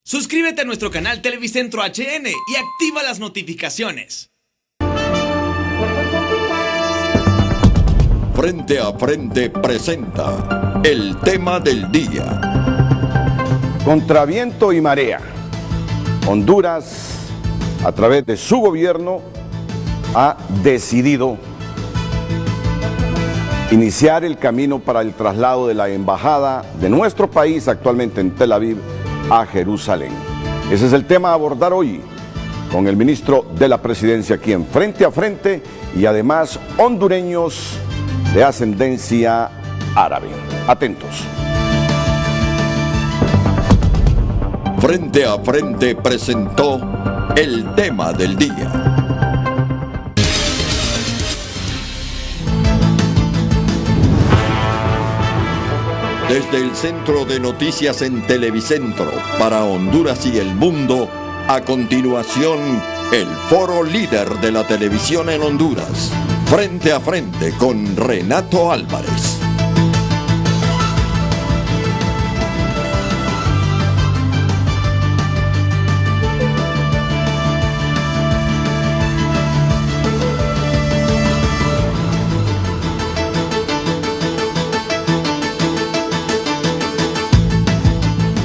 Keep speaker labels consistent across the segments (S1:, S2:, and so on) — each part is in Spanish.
S1: Suscríbete a nuestro canal Televicentro HN y activa las notificaciones.
S2: Frente a Frente presenta el tema del día.
S3: Contra viento y marea, Honduras, a través de su gobierno, ha decidido iniciar el camino para el traslado de la embajada de nuestro país actualmente en Tel Aviv a Jerusalén. Ese es el tema a abordar hoy con el ministro de la Presidencia aquí en Frente a Frente y además hondureños de ascendencia árabe. Atentos.
S2: Frente a Frente presentó el tema del día. Desde el Centro de Noticias en Televicentro para Honduras y el mundo, a continuación, el foro líder de la televisión en Honduras. Frente a Frente con Renato Álvarez.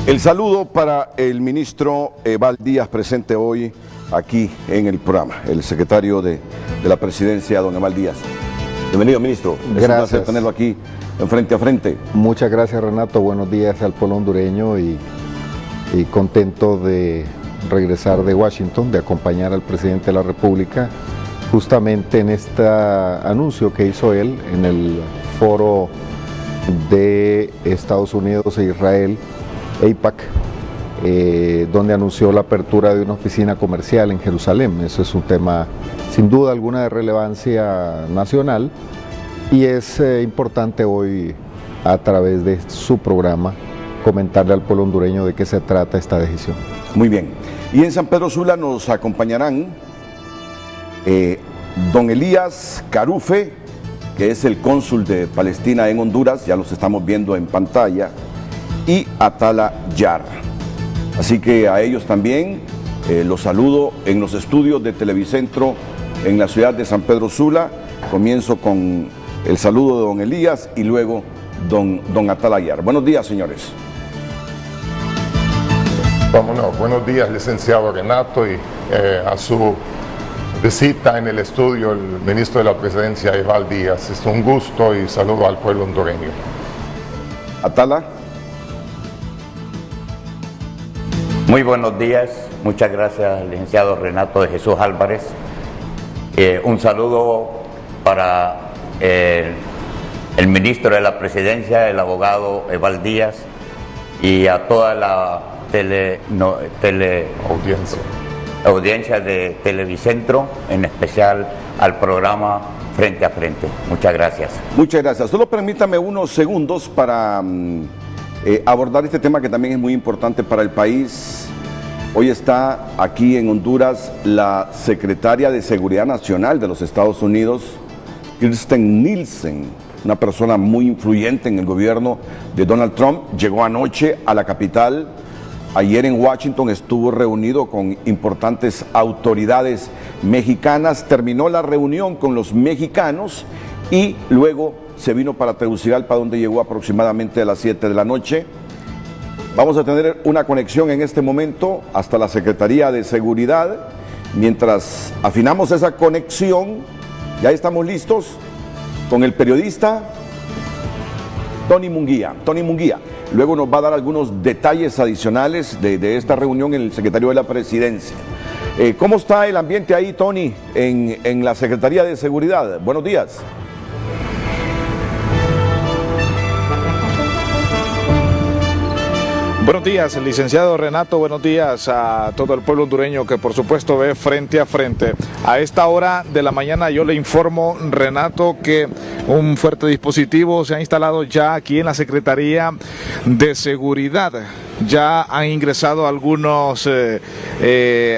S3: El saludo para el ministro Eval Díaz, presente hoy aquí en el programa, el secretario de la Presidencia, don Eval Díaz. Bienvenido, ministro.
S4: Gracias.
S3: Es un placer tenerlo aquí en Frente a Frente.
S4: Muchas gracias, Renato. Buenos días al pueblo hondureño y contento de regresar de Washington, de acompañar al presidente de la República, justamente en este anuncio que hizo él en el foro de Estados Unidos e Israel, AIPAC, donde anunció la apertura de una oficina comercial en Jerusalén. Eso es un tema sin duda alguna de relevancia nacional y es importante hoy, a través de su programa, comentarle al pueblo hondureño de qué se trata esta decisión.
S3: Muy bien. Y en San Pedro Sula nos acompañarán don Elías Carufe, que es el cónsul de Palestina en Honduras, ya los estamos viendo en pantalla, y Atala Yar. Así que a ellos también los saludo en los estudios de Televicentro en la ciudad de San Pedro Sula. Comienzo con el saludo de don Elías y luego don Atala Yar. Buenos días, señores.
S5: Vámonos. Buenos días, licenciado Renato, y a su visita en el estudio el ministro de la Presidencia, Eval Díaz. Es un gusto y saludo al pueblo hondureño.
S3: Atala.
S6: Muy buenos días, muchas gracias, licenciado Renato de Jesús Álvarez. Un saludo para el ministro de la Presidencia, el abogado Eval Díaz, y a toda la audiencia de Televicentro, en especial al programa Frente a Frente. Muchas gracias.
S3: Muchas gracias. Solo permítame unos segundos para abordar este tema que también es muy importante para el país. Hoy está aquí en Honduras la secretaria de Seguridad Nacional de los Estados Unidos, Kirstjen Nielsen, una persona muy influyente en el gobierno de Donald Trump. Llegó anoche a la capital. Ayer en Washington estuvo reunido con importantes autoridades mexicanas. Terminó la reunión con los mexicanos y luego se vino para Tegucigalpa, donde llegó aproximadamente a las 7 de la noche. Vamos a tener una conexión en este momento hasta la Secretaría de Seguridad. Mientras afinamos esa conexión, ya estamos listos con el periodista Tony Munguía. Tony Munguía luego nos va a dar algunos detalles adicionales de esta reunión en el secretario de la Presidencia. ¿Cómo está el ambiente ahí, Tony, en la Secretaría de Seguridad? Buenos días.
S7: Buenos días, licenciado Renato, buenos días a todo el pueblo hondureño que por supuesto ve Frente a Frente. A esta hora de la mañana yo le informo, Renato, que un fuerte dispositivo se ha instalado ya aquí en la Secretaría de Seguridad. Ya han ingresado algunos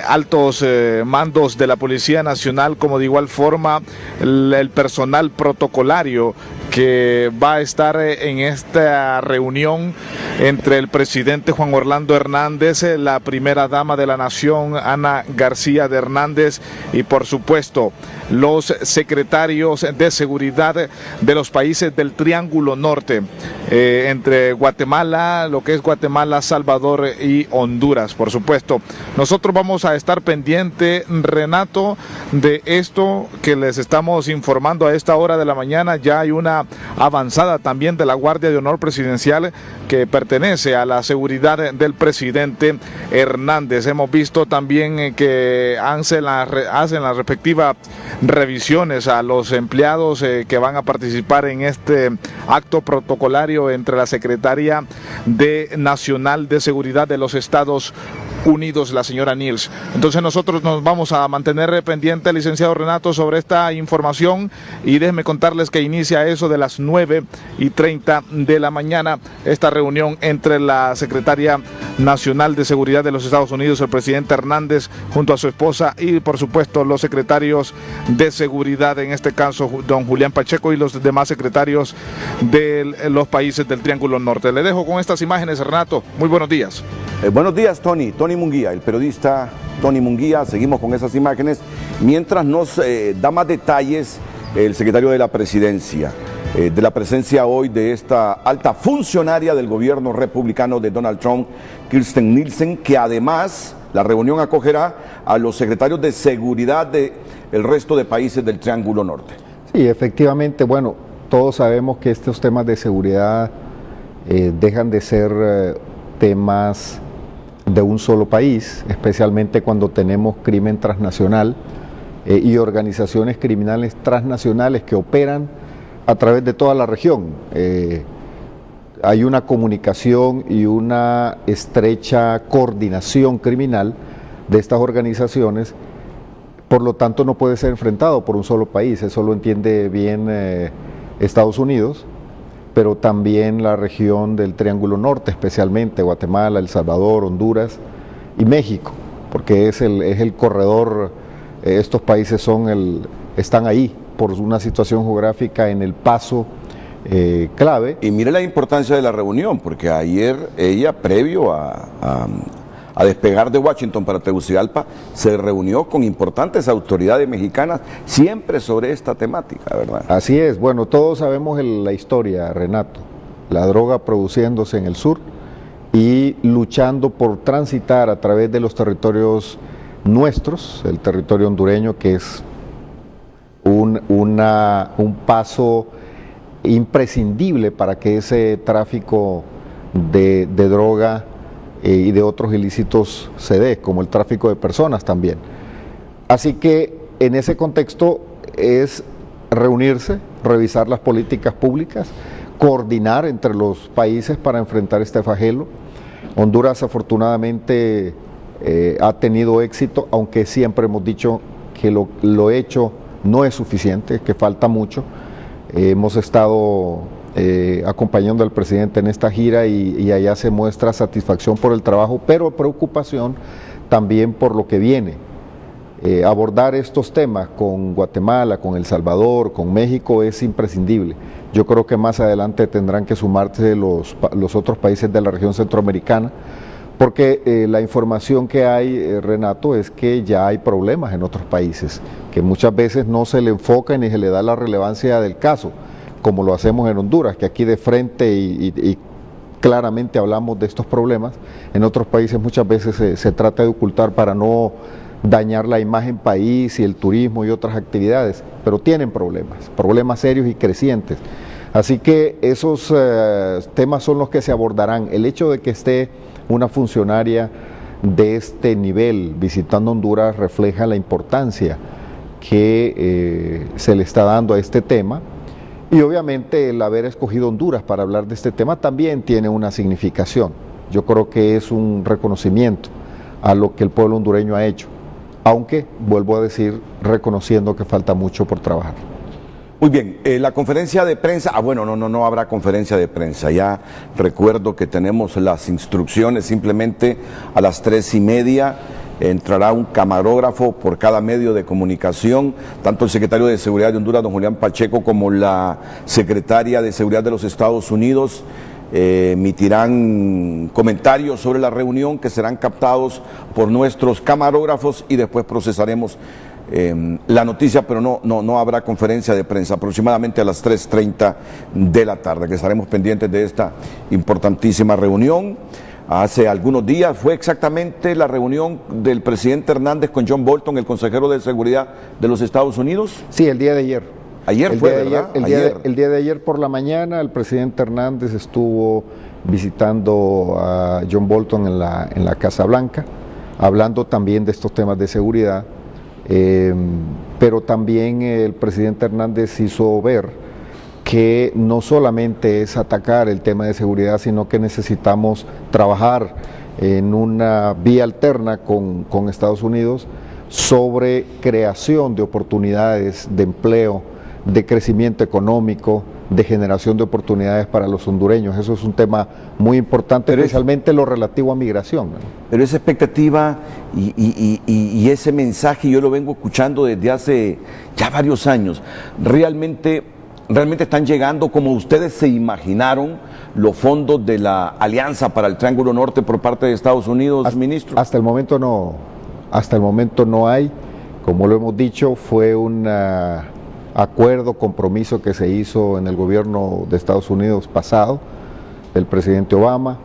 S7: altos mandos de la Policía Nacional, como de igual forma el personal protocolario que va a estar en esta reunión entre el presidente Juan Orlando Hernández, la primera dama de la nación, Ana García de Hernández, y por supuesto los secretarios de seguridad de los países del Triángulo Norte, entre Guatemala, lo que es Guatemala, Salvador y Honduras, por supuesto. Nosotros vamos a estar pendiente, Renato, de esto que les estamos informando a esta hora de la mañana. Ya hay una avanzada también de la Guardia de Honor Presidencial que pertenece a la seguridad del presidente Hernández. Hemos visto también que hacen las respectivas revisiones a los empleados que van a participar en este acto protocolario entre la Secretaría Nacional de Seguridad de los Estados Unidos, la señora Niels. Entonces nosotros nos vamos a mantener pendiente, licenciado Renato, sobre esta información, y déjenme contarles que inicia eso de las 9:30 de la mañana esta reunión entre la Secretaria Nacional de Seguridad de los Estados Unidos, el presidente Hernández, junto a su esposa, y por supuesto los secretarios de seguridad, en este caso don Julián Pacheco y los demás secretarios de los países del Triángulo Norte. Le dejo con estas imágenes, Renato. Muy buenos días.
S3: Buenos días, Tony Munguía, el periodista Tony Munguía. Seguimos con esas imágenes mientras nos da más detalles el secretario de la Presidencia, de la presencia hoy de esta alta funcionaria del gobierno republicano de Donald Trump, Kirstjen Nielsen, que además la reunión acogerá a los secretarios de seguridad del resto de países del Triángulo Norte.
S4: Sí, efectivamente, bueno, todos sabemos que estos temas de seguridad dejan de ser temas de un solo país, especialmente cuando tenemos crimen transnacional y organizaciones criminales transnacionales que operan a través de toda la región. Hay una comunicación y una estrecha coordinación criminal de estas organizaciones, por lo tanto no puede ser enfrentado por un solo país. Eso lo entiende bien Estados Unidos, pero también la región del Triángulo Norte, especialmente Guatemala, El Salvador, Honduras y México, porque es el corredor. Estos países están ahí por una situación geográfica en el paso clave.
S3: Y mire la importancia de la reunión, porque ayer ella, previo a despegar de Washington para Tegucigalpa, se reunió con importantes autoridades mexicanas, siempre sobre esta temática, ¿verdad?
S4: Así es. Bueno, todos sabemos la historia, Renato. La droga produciéndose en el sur y luchando por transitar a través de los territorios nuestros, el territorio hondureño, que es un paso imprescindible para que ese tráfico de droga y de otros ilícitos se dé, como el tráfico de personas también. Así que en ese contexto es reunirse, revisar las políticas públicas, coordinar entre los países para enfrentar este flagelo. Honduras afortunadamente ha tenido éxito, aunque siempre hemos dicho que lo hecho no es suficiente, que falta mucho. Hemos estado acompañando al presidente en esta gira y allá se muestra satisfacción por el trabajo, pero preocupación también por lo que viene. Abordar estos temas con Guatemala, con El Salvador, con México es imprescindible. Yo creo que más adelante tendrán que sumarse los otros países de la región centroamericana, porque la información que hay, Renato, es que ya hay problemas en otros países, que muchas veces no se le enfoca ni se le da la relevancia del caso, como lo hacemos en Honduras, que aquí de frente y claramente hablamos de estos problemas. En otros países muchas veces se trata de ocultar para no dañar la imagen país y el turismo y otras actividades, pero tienen problemas serios y crecientes. Así que esos temas son los que se abordarán. El hecho de que esté una funcionaria de este nivel visitando Honduras refleja la importancia que se le está dando a este tema. Y obviamente el haber escogido Honduras para hablar de este tema también tiene una significación. Yo creo que es un reconocimiento a lo que el pueblo hondureño ha hecho, aunque, vuelvo a decir, reconociendo que falta mucho por trabajar.
S3: Muy bien, la conferencia de prensa, bueno, no habrá conferencia de prensa. Ya recuerdo que tenemos las instrucciones simplemente a las 3:30 entrará un camarógrafo por cada medio de comunicación, tanto el secretario de Seguridad de Honduras, don Julián Pacheco, como la secretaria de Seguridad de los Estados Unidos, emitirán comentarios sobre la reunión que serán captados por nuestros camarógrafos y después procesaremos la noticia, pero no habrá conferencia de prensa, aproximadamente a las 3:30 de la tarde, que estaremos pendientes de esta importantísima reunión. Hace algunos días fue exactamente la reunión del presidente Hernández con John Bolton, el consejero de Seguridad de los Estados Unidos.
S4: Sí, el día de ayer.
S3: Ayer fue, ¿verdad?
S4: El día de ayer por la mañana el presidente Hernández estuvo visitando a John Bolton en la Casa Blanca, hablando también de estos temas de seguridad, pero también el presidente Hernández hizo ver que no solamente es atacar el tema de seguridad, sino que necesitamos trabajar en una vía alterna con Estados Unidos sobre creación de oportunidades de empleo, de crecimiento económico, de generación de oportunidades para los hondureños. Eso es un tema muy importante, especialmente lo relativo a migración, ¿no?
S3: Pero esa expectativa y ese mensaje yo lo vengo escuchando desde hace ya varios años. Realmente están llegando como ustedes se imaginaron los fondos de la Alianza para el Triángulo Norte por parte de Estados Unidos, ministro.
S4: Hasta el momento no hay. Como lo hemos dicho, fue un acuerdo, compromiso que se hizo en el gobierno de Estados Unidos pasado, del presidente Obama,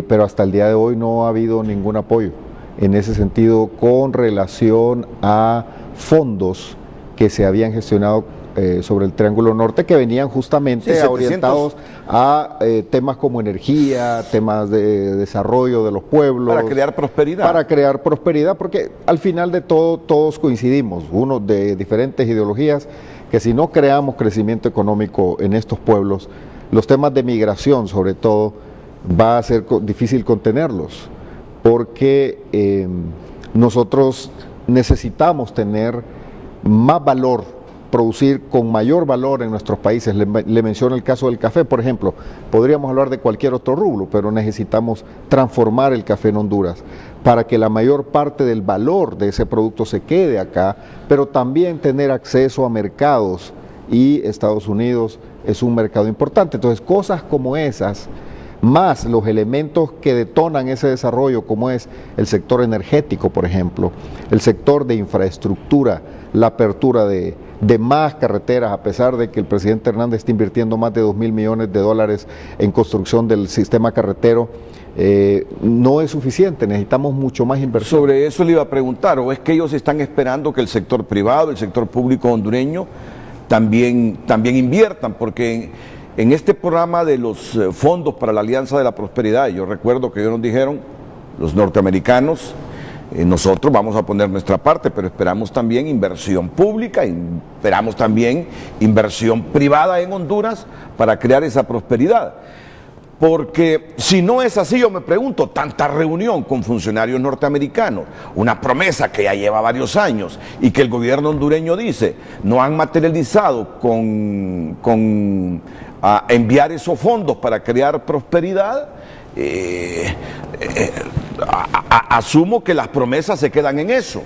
S4: pero hasta el día de hoy no ha habido ningún apoyo en ese sentido con relación a fondos que se habían gestionado sobre el Triángulo Norte, que venían justamente orientados a temas como energía, temas de desarrollo de los pueblos.
S3: Para crear prosperidad.
S4: Para crear prosperidad, porque al final de todo todos coincidimos, unos de diferentes ideologías, que si no creamos crecimiento económico en estos pueblos, los temas de migración sobre todo, va a ser difícil contenerlos, porque nosotros necesitamos tener más valor, producir con mayor valor en nuestros países. Le menciono el caso del café, por ejemplo. Podríamos hablar de cualquier otro rubro, pero necesitamos transformar el café en Honduras para que la mayor parte del valor de ese producto se quede acá, pero también tener acceso a mercados, y Estados Unidos es un mercado importante. Entonces, cosas como esas, más los elementos que detonan ese desarrollo, como es el sector energético, por ejemplo, el sector de infraestructura, la apertura de más carreteras, a pesar de que el presidente Hernández está invirtiendo más de 2.000 millones de dólares en construcción del sistema carretero, no es suficiente, necesitamos mucho más inversión.
S3: Sobre eso le iba a preguntar, ¿o es que ellos están esperando que el sector privado, el sector público hondureño también inviertan? Porque en este programa de los fondos para la Alianza de la Prosperidad, yo recuerdo que ellos nos dijeron, los norteamericanos, nosotros vamos a poner nuestra parte, pero esperamos también inversión pública, esperamos también inversión privada en Honduras para crear esa prosperidad. Porque si no es así, yo me pregunto, tanta reunión con funcionarios norteamericanos, una promesa que ya lleva varios años y que el gobierno hondureño dice, no han materializado con enviar esos fondos para crear prosperidad, asumo que las promesas se quedan en eso.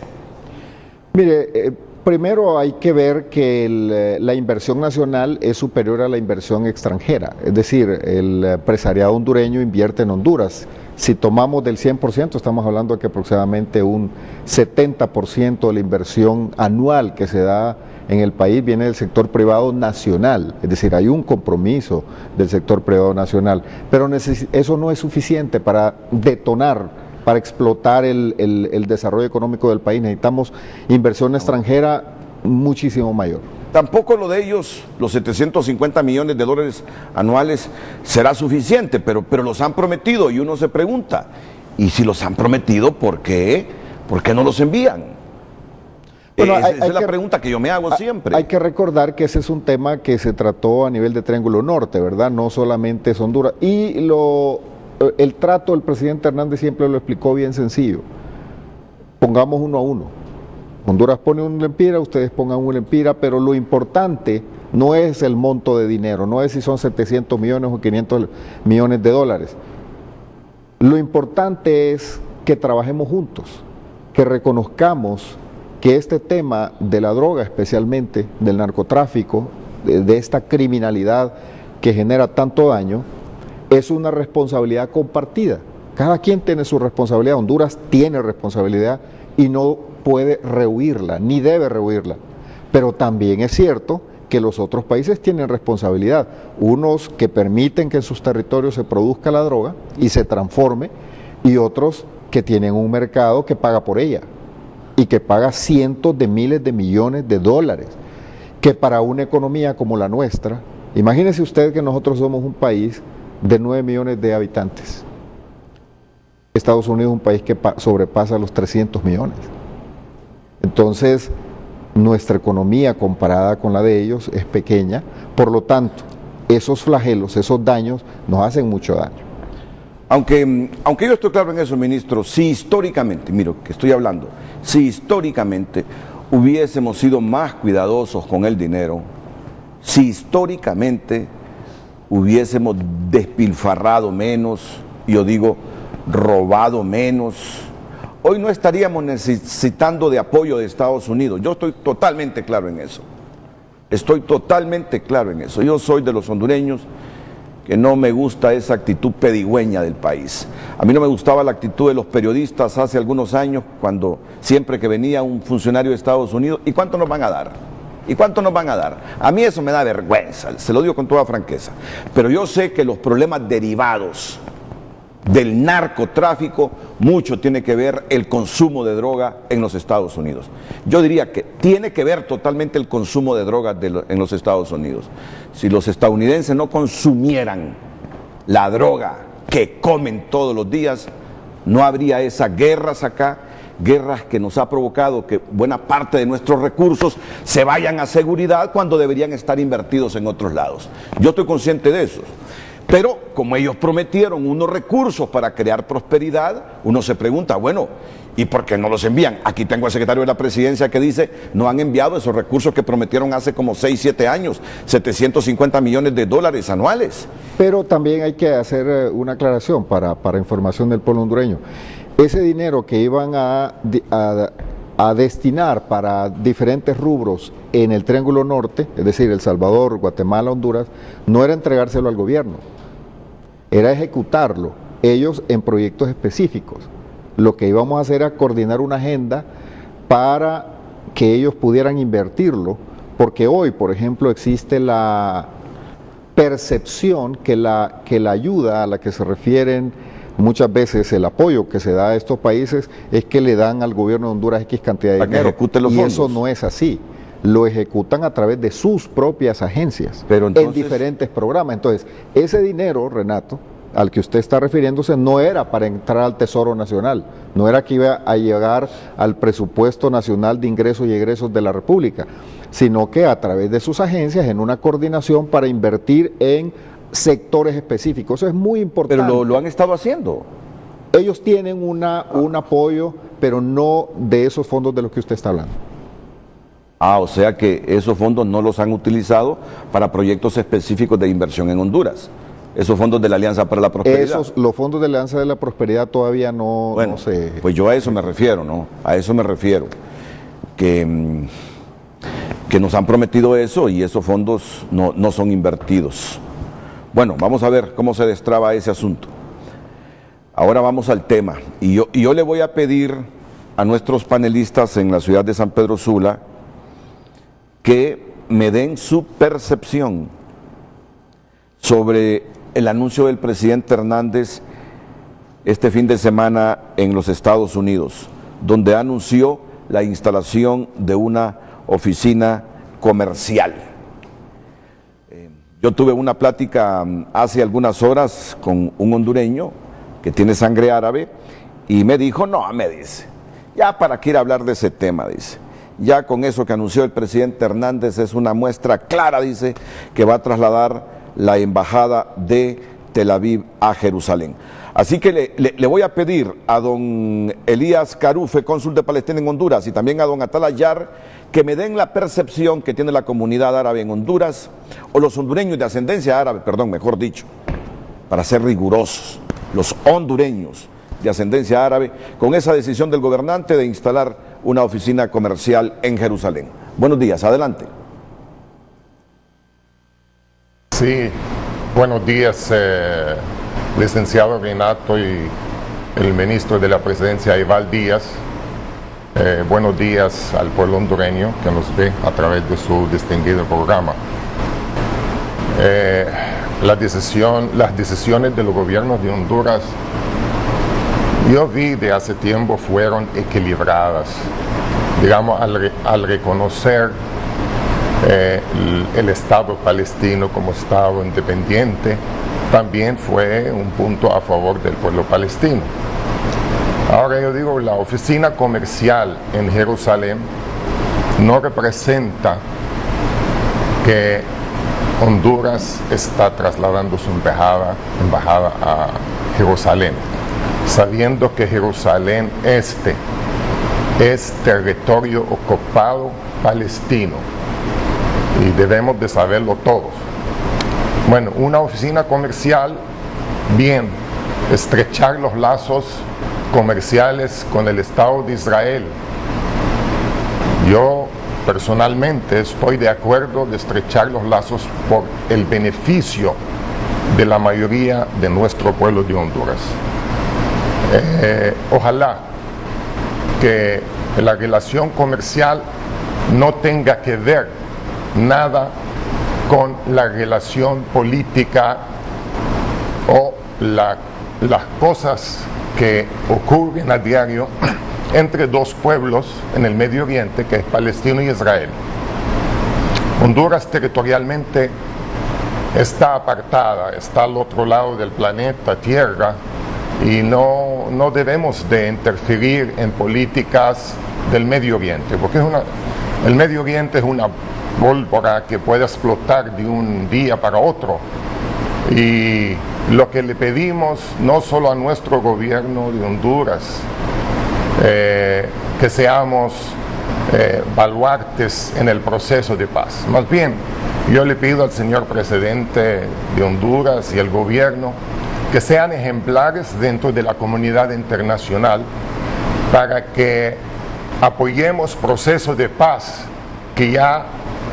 S4: Mire, primero hay que ver que la inversión nacional es superior a la inversión extranjera, es decir, el empresariado hondureño invierte en Honduras. Si tomamos del 100%, estamos hablando de que aproximadamente un 70% de la inversión anual que se da en el país viene del sector privado nacional, es decir, hay un compromiso del sector privado nacional, pero eso no es suficiente para detonar, para explotar el desarrollo económico del país. Necesitamos inversión extranjera muchísimo mayor.
S3: Tampoco lo de ellos, los 750 millones de dólares anuales, será suficiente, pero los han prometido y uno se pregunta, ¿y si los han prometido, por qué? ¿Por qué no los envían? Bueno, esa es la pregunta que yo me hago siempre.
S4: Hay que recordar que ese es un tema que se trató a nivel de Triángulo Norte, ¿verdad? No solamente es Honduras. Y el trato del presidente Hernández siempre lo explicó bien sencillo. Pongamos 1 a 1. Honduras pone un lempira, ustedes pongan un lempira, pero lo importante no es el monto de dinero, no es si son 700 millones o 500 millones de dólares. Lo importante es que trabajemos juntos. que reconozcamos que este tema de la droga, especialmente del narcotráfico, de esta criminalidad que genera tanto daño, es una responsabilidad compartida. Cada quien tiene su responsabilidad. Honduras tiene responsabilidad y no puede rehuirla, ni debe rehuirla. Pero también es cierto que los otros países tienen responsabilidad. Unos que permiten que en sus territorios se produzca la droga y se transforme, y otros que tienen un mercado que paga por ella y que paga cientos de miles de millones de dólares, que para una economía como la nuestra, imagínese usted que nosotros somos un país de 9 millones de habitantes. Estados Unidos es un país que sobrepasa los 300 millones. Entonces, nuestra economía comparada con la de ellos es pequeña, por lo tanto, esos flagelos, esos daños, nos hacen mucho daño.
S3: Aunque yo estoy claro en eso, ministro, si históricamente, miro que estoy hablando, si históricamente hubiésemos sido más cuidadosos con el dinero, si históricamente hubiésemos despilfarrado menos, yo digo, robado menos, hoy no estaríamos necesitando de apoyo de Estados Unidos. Yo estoy totalmente claro en eso. Estoy totalmente claro en eso. Yo soy de los hondureños que no me gusta esa actitud pedigüeña del país. A mí no me gustaba la actitud de los periodistas hace algunos años, cuando siempre que venía un funcionario de Estados Unidos, ¿y cuánto nos van a dar? ¿Y cuánto nos van a dar? A mí eso me da vergüenza, se lo digo con toda franqueza. Pero yo sé que los problemas derivados del narcotráfico, mucho tiene que ver el consumo de droga en los Estados Unidos. Yo diría que tiene que ver totalmente el consumo de droga en los Estados Unidos. Si los estadounidenses no consumieran la droga que comen todos los días, no habría esas guerras acá, guerras que nos ha provocado que buena parte de nuestros recursos se vayan a seguridad cuando deberían estar invertidos en otros lados. Yo estoy consciente de eso. Pero como ellos prometieron unos recursos para crear prosperidad, uno se pregunta, bueno, ¿y por qué no los envían? Aquí tengo al secretario de la Presidencia que dice, no han enviado esos recursos que prometieron hace como 6, 7 años, 750 millones de dólares anuales.
S4: Pero también hay que hacer una aclaración para información del pueblo hondureño. Ese dinero que iban a destinar para diferentes rubros en el Triángulo Norte, es decir, El Salvador, Guatemala, Honduras, no era entregárselo al gobierno, era ejecutarlo ellos en proyectos específicos. Lo que íbamos a hacer era coordinar una agenda para que ellos pudieran invertirlo, porque hoy, por ejemplo, existe la percepción que la ayuda a la que se refieren muchas veces, el apoyo que se da a estos países, es que le dan al gobierno de Honduras X cantidad de dinero, y eso no es así. Lo ejecutan a través de sus propias agencias, pero entonces, en diferentes programas. Entonces, ese dinero, Renato, al que usted está refiriéndose, no era para entrar al Tesoro Nacional, no era que iba a llegar al presupuesto nacional de ingresos y egresos de la República, sino que a través de sus agencias, en una coordinación para invertir en sectores específicos. Eso es muy importante.
S3: Pero lo han estado haciendo.
S4: Ellos tienen un apoyo, pero no de esos fondos de los que usted está hablando.
S3: O sea que esos fondos no los han utilizado para proyectos específicos de inversión en Honduras. Esos fondos de la Alianza para la Prosperidad.
S4: Los fondos de la Alianza de la Prosperidad todavía no se...
S3: Pues yo a eso me refiero, ¿no? A eso me refiero. Que nos han prometido eso y esos fondos no son invertidos. Bueno, vamos a ver cómo se destraba ese asunto. Ahora vamos al tema. Y yo le voy a pedir a nuestros panelistas en la ciudad de San Pedro Sula que me den su percepción sobre el anuncio del presidente Hernández este fin de semana en los Estados Unidos, donde anunció la instalación de una oficina comercial. Yo tuve una plática hace algunas horas con un hondureño que tiene sangre árabe y me dijo, no, me dice, ya para qué ir a hablar de ese tema, dice. Ya con eso que anunció el presidente Hernández es una muestra clara, dice, que va a trasladar la embajada de Tel Aviv a Jerusalén. Así que le voy a pedir a don Elías Carufe, cónsul de Palestina en Honduras, y también a don Atalayar, que me den la percepción que tiene la comunidad árabe en Honduras, o los hondureños de ascendencia árabe, perdón, mejor dicho, para ser rigurosos, los hondureños de ascendencia árabe, con esa decisión del gobernante de instalar una oficina comercial en Jerusalén. Buenos días, adelante.
S5: Sí, buenos días, licenciado Renato y el ministro de la Presidencia, Eval Díaz. Buenos días al pueblo hondureño que nos ve a través de su distinguido programa. Las decisiones de los gobiernos de Honduras, yo vi de hace tiempo, fueron equilibradas. Digamos, al reconocer el Estado palestino como Estado independiente, también fue un punto a favor del pueblo palestino. Ahora yo digo, la oficina comercial en Jerusalén no representa que Honduras está trasladando su embajada a Jerusalén, sabiendo que Jerusalén Este es territorio ocupado palestino y debemos de saberlo todos. Bueno, una oficina comercial, bien, estrechar los lazos comerciales con el Estado de Israel. Yo personalmente estoy de acuerdo de estrechar los lazos por el beneficio de la mayoría de nuestro pueblo de Honduras. Ojalá que la relación comercial no tenga que ver nada con la relación política o las cosas que ocurren a diario entre dos pueblos en el Medio Oriente, que es Palestina y Israel. Honduras territorialmente está apartada, está al otro lado del planeta Tierra, y no debemos de interferir en políticas del Medio Oriente, porque el Medio Oriente es una pólvora que puede explotar de un día para otro. Y lo que le pedimos no solo a nuestro gobierno de Honduras, que seamos baluartes en el proceso de paz. Más bien, yo le pido al señor presidente de Honduras y al gobierno que sean ejemplares dentro de la comunidad internacional para que apoyemos procesos de paz que ya,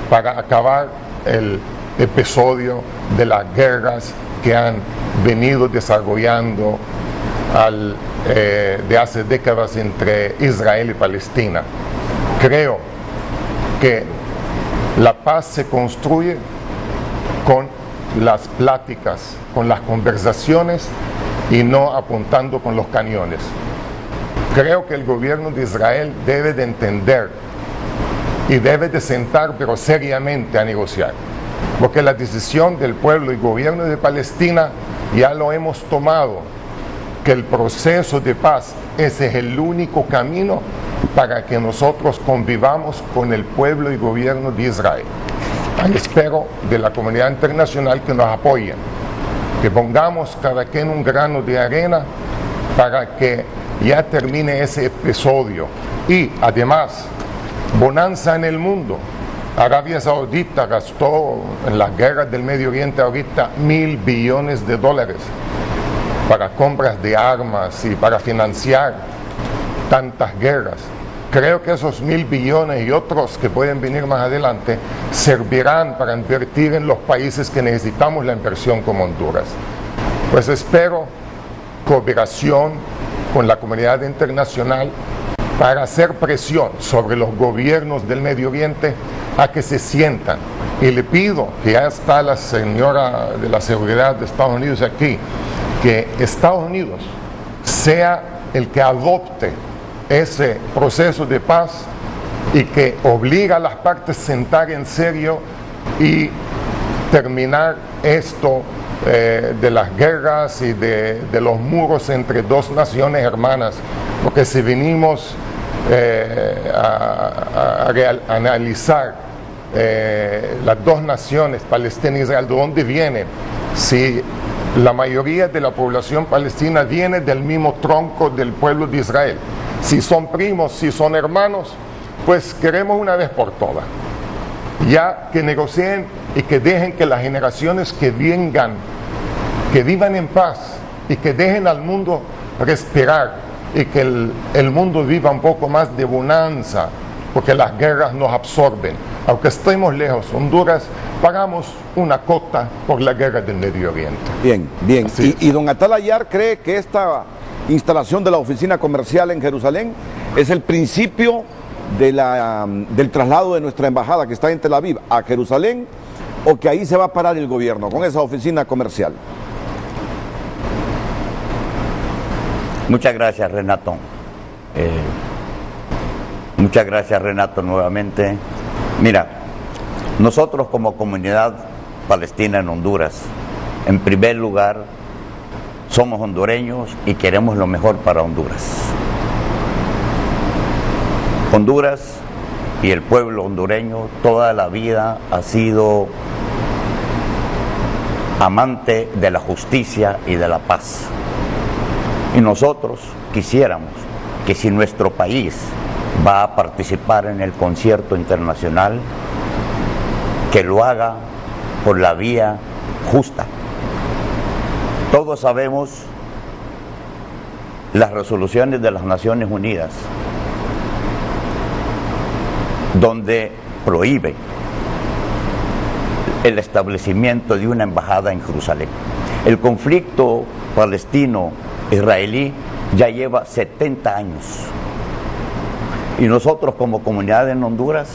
S5: para acabar el episodio de las guerras que han venido desarrollando de hace décadas entre Israel y Palestina. Creo que la paz se construye con las pláticas, con las conversaciones y no apuntando con los cañones. Creo que el gobierno de Israel debe de entender y debe de sentar, pero seriamente, a negociar, porque la decisión del pueblo y gobierno de Palestina ya lo hemos tomado, que el proceso de paz, ese es el único camino para que nosotros convivamos con el pueblo y gobierno de Israel. Ahí espero de la comunidad internacional que nos apoyen, que pongamos cada quien un grano de arena para que ya termine ese episodio. Y además, bonanza en el mundo. Arabia Saudita gastó en las guerras del Medio Oriente ahorita $1.000 billones para compras de armas y para financiar tantas guerras. Creo que esos 1.000 billones y otros que pueden venir más adelante servirán para invertir en los países que necesitamos la inversión como Honduras. Pues espero cooperación con la comunidad internacional para hacer presión sobre los gobiernos del Medio Oriente a que se sientan. Y le pido, que ya está la señora de la seguridad de Estados Unidos aquí, que Estados Unidos sea el que adopte ese proceso de paz y que obliga a las partes a sentar en serio y terminar esto de las guerras y de los muros entre dos naciones hermanas, porque si venimos a analizar las dos naciones, Palestina e Israel, ¿de dónde vienen? Si la mayoría de la población palestina viene del mismo tronco del pueblo de Israel, si son primos, si son hermanos, pues queremos una vez por todas ya que negocien y que dejen que las generaciones que vengan, que vivan en paz y que dejen al mundo respirar y que el mundo viva un poco más de bonanza, porque las guerras nos absorben. Aunque estemos lejos, Honduras, pagamos una cota por la guerra del Medio Oriente.
S3: Bien, bien.
S5: Así es.
S3: Y don Atal Ayar cree que esta instalación de la oficina comercial en Jerusalén es el principio de del traslado de nuestra embajada que está en Tel Aviv a Jerusalén, o que ahí se va a parar el gobierno con esa oficina comercial.
S6: Muchas gracias, Renato. Muchas gracias, Renato, nuevamente. Mira, nosotros como comunidad palestina en Honduras, en primer lugar, somos hondureños y queremos lo mejor para Honduras. Honduras y el pueblo hondureño toda la vida ha sido amante de la justicia y de la paz. Y nosotros quisiéramos que si nuestro país va a participar en el concierto internacional, que lo haga por la vía justa. Todos sabemos las resoluciones de las Naciones Unidas, donde prohíbe el establecimiento de una embajada en Jerusalén. El conflicto palestino-israelí ya lleva 70 años. Y nosotros como comunidad en Honduras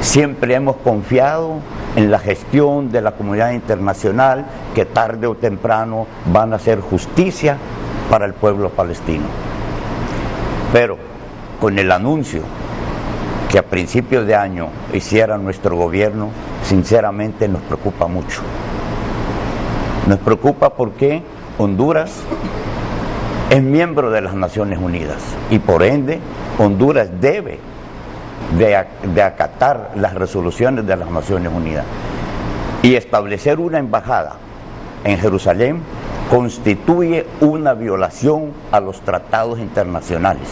S6: siempre hemos confiado en la gestión de la comunidad internacional, que tarde o temprano van a hacer justicia para el pueblo palestino. Pero con el anuncio que a principios de año hiciera nuestro gobierno, sinceramente nos preocupa mucho. Nos preocupa porque Honduras es miembro de las Naciones Unidas y por ende Honduras debe de acatar las resoluciones de las Naciones Unidas, y establecer una embajada en Jerusalén constituye una violación a los tratados internacionales.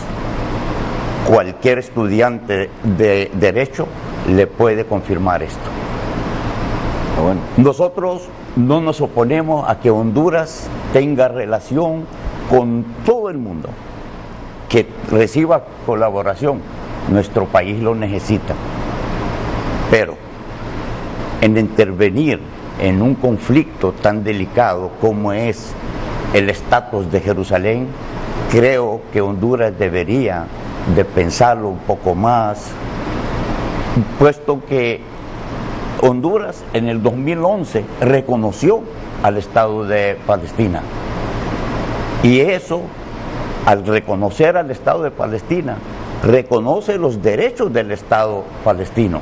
S6: Cualquier estudiante de derecho le puede confirmar esto.
S3: Bueno.
S6: Nosotros no nos oponemos a que Honduras tenga relación con todo el mundo, que reciba colaboración. Nuestro país lo necesita. Pero en intervenir en un conflicto tan delicado como es el estatus de Jerusalén, creo que Honduras debería de pensarlo un poco más, puesto que Honduras en el 2011 reconoció al Estado de Palestina, y eso, al reconocer al Estado de Palestina, reconoce los derechos del Estado palestino.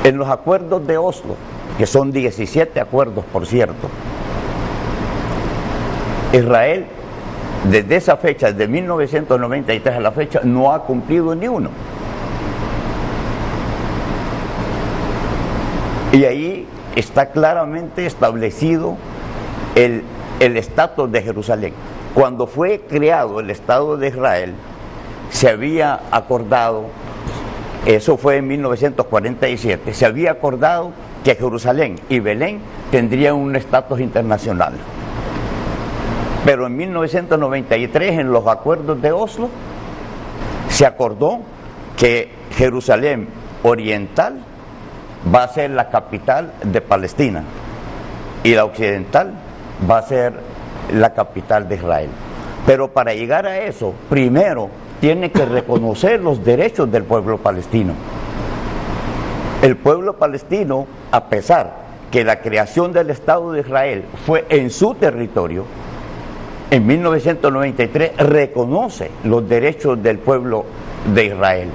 S6: En los acuerdos de Oslo, que son 17 acuerdos por cierto, Israel desde esa fecha, desde 1993 a la fecha, no ha cumplido ni uno. Y ahí está claramente establecido el estatus de Jerusalén. Cuando fue creado el Estado de Israel, se había acordado, eso fue en 1947, se había acordado que Jerusalén y Belén tendrían un estatus internacional. Pero en 1993, en los acuerdos de Oslo, se acordó que Jerusalén Oriental va a ser la capital de Palestina y la Occidental va a ser la capital de Israel. Pero para llegar a eso, primero tiene que reconocer los derechos del pueblo palestino. El pueblo palestino, a pesar que la creación del Estado de Israel fue en su territorio, en 1993 reconoce los derechos del pueblo de Israel.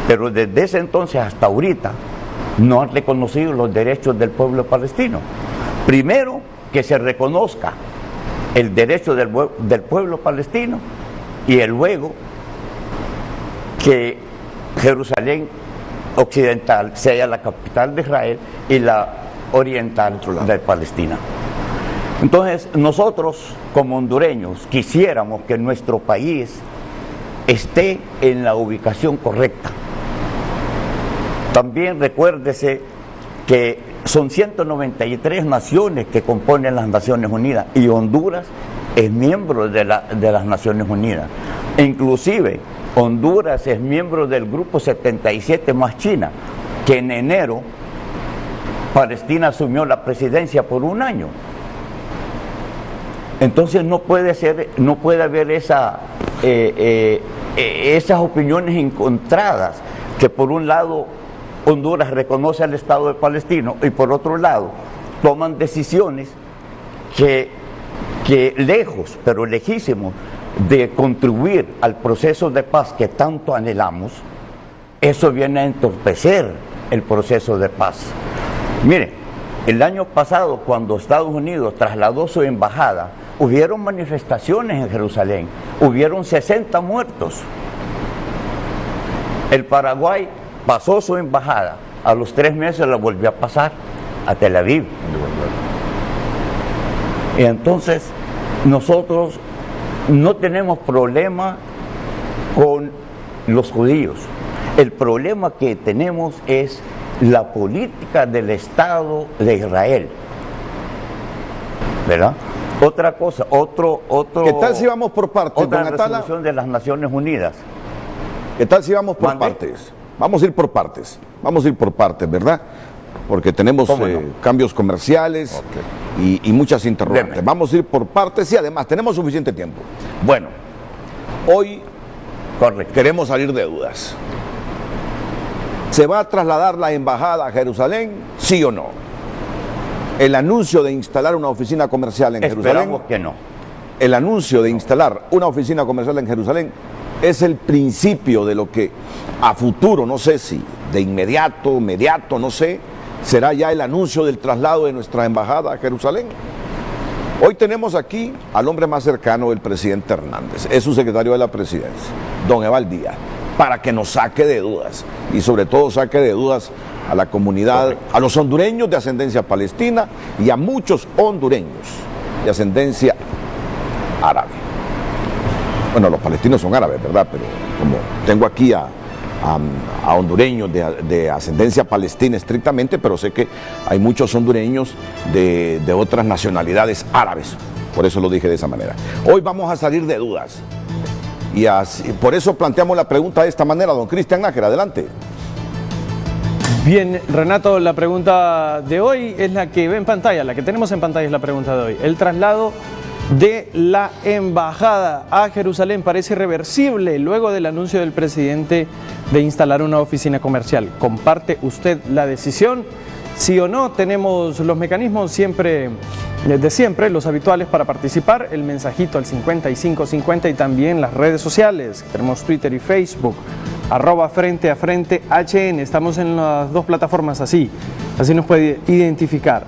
S6: Pero desde ese entonces hasta ahorita no han reconocido los derechos del pueblo palestino. Primero, que se reconozca el derecho del pueblo palestino, y luego que Jerusalén Occidental sea la capital de Israel y la oriental de Palestina. Entonces nosotros como hondureños quisiéramos que nuestro país esté en la ubicación correcta. También recuérdese que son 193 naciones que componen las Naciones Unidas y Honduras es miembro de las Naciones Unidas. E inclusive Honduras es miembro del grupo 77 más China, que en enero Palestina asumió la presidencia por un año. Entonces no puede haber esas opiniones encontradas, que por un lado Honduras reconoce al Estado de Palestina y por otro lado toman decisiones que lejos, pero lejísimos de contribuir al proceso de paz que tanto anhelamos, eso viene a entorpecer el proceso de paz. Mire, el año pasado, cuando Estados Unidos trasladó su embajada, hubieron manifestaciones en Jerusalén, hubieron 60 muertos. El Paraguay pasó su embajada, a los 3 meses la volvió a pasar a Tel Aviv. Y entonces nosotros no tenemos problema con los judíos. El problema que tenemos es la política del Estado de Israel, ¿verdad? Otra cosa,
S3: ¿qué tal si vamos por partes,
S6: otra
S3: don Atala?
S6: resolución de las Naciones Unidas.
S3: ¿Qué tal si vamos por
S6: ¿Mande?
S3: partes? Vamos a ir por partes, ¿verdad? Porque tenemos cambios comerciales y muchas interrogantes.
S6: Deme.
S3: Vamos a ir por partes y además tenemos suficiente tiempo. Bueno, hoy
S6: Correcto.
S3: queremos salir de dudas. ¿Se va a trasladar la embajada a Jerusalén, sí o no? El anuncio de instalar una oficina comercial en Jerusalén.
S6: Esperamos que no.
S3: El anuncio de instalar una oficina comercial en Jerusalén es el principio de lo que a futuro, no sé si de inmediato, no sé, será ya el anuncio del traslado de nuestra embajada a Jerusalén. Hoy tenemos aquí al hombre más cercano del presidente Hernández, es su secretario de la presidencia, don Eval Díaz, para que nos saque de dudas y sobre todo saque de dudas a la comunidad, a los hondureños de ascendencia palestina y a muchos hondureños de ascendencia árabe. Bueno, los palestinos son árabes, ¿verdad? Pero como tengo aquí a hondureños de ascendencia palestina estrictamente, pero sé que hay muchos hondureños de otras nacionalidades árabes, por eso lo dije de esa manera. Hoy vamos a salir de dudas y por eso planteamos la pregunta de esta manera. Don Cristian Nájera, adelante.
S8: Bien, Renato, la pregunta de hoy es la que ve en pantalla, la que tenemos en pantalla es la pregunta de hoy. El traslado de la embajada a Jerusalén parece irreversible luego del anuncio del presidente de instalar una oficina comercial. ¿Comparte usted la decisión? Sí o no. Tenemos los mecanismos de siempre, los habituales para participar, el mensajito al 5550 y también las redes sociales. Tenemos Twitter y Facebook, @Frente a Frente HN. Estamos en las dos plataformas así nos puede identificar.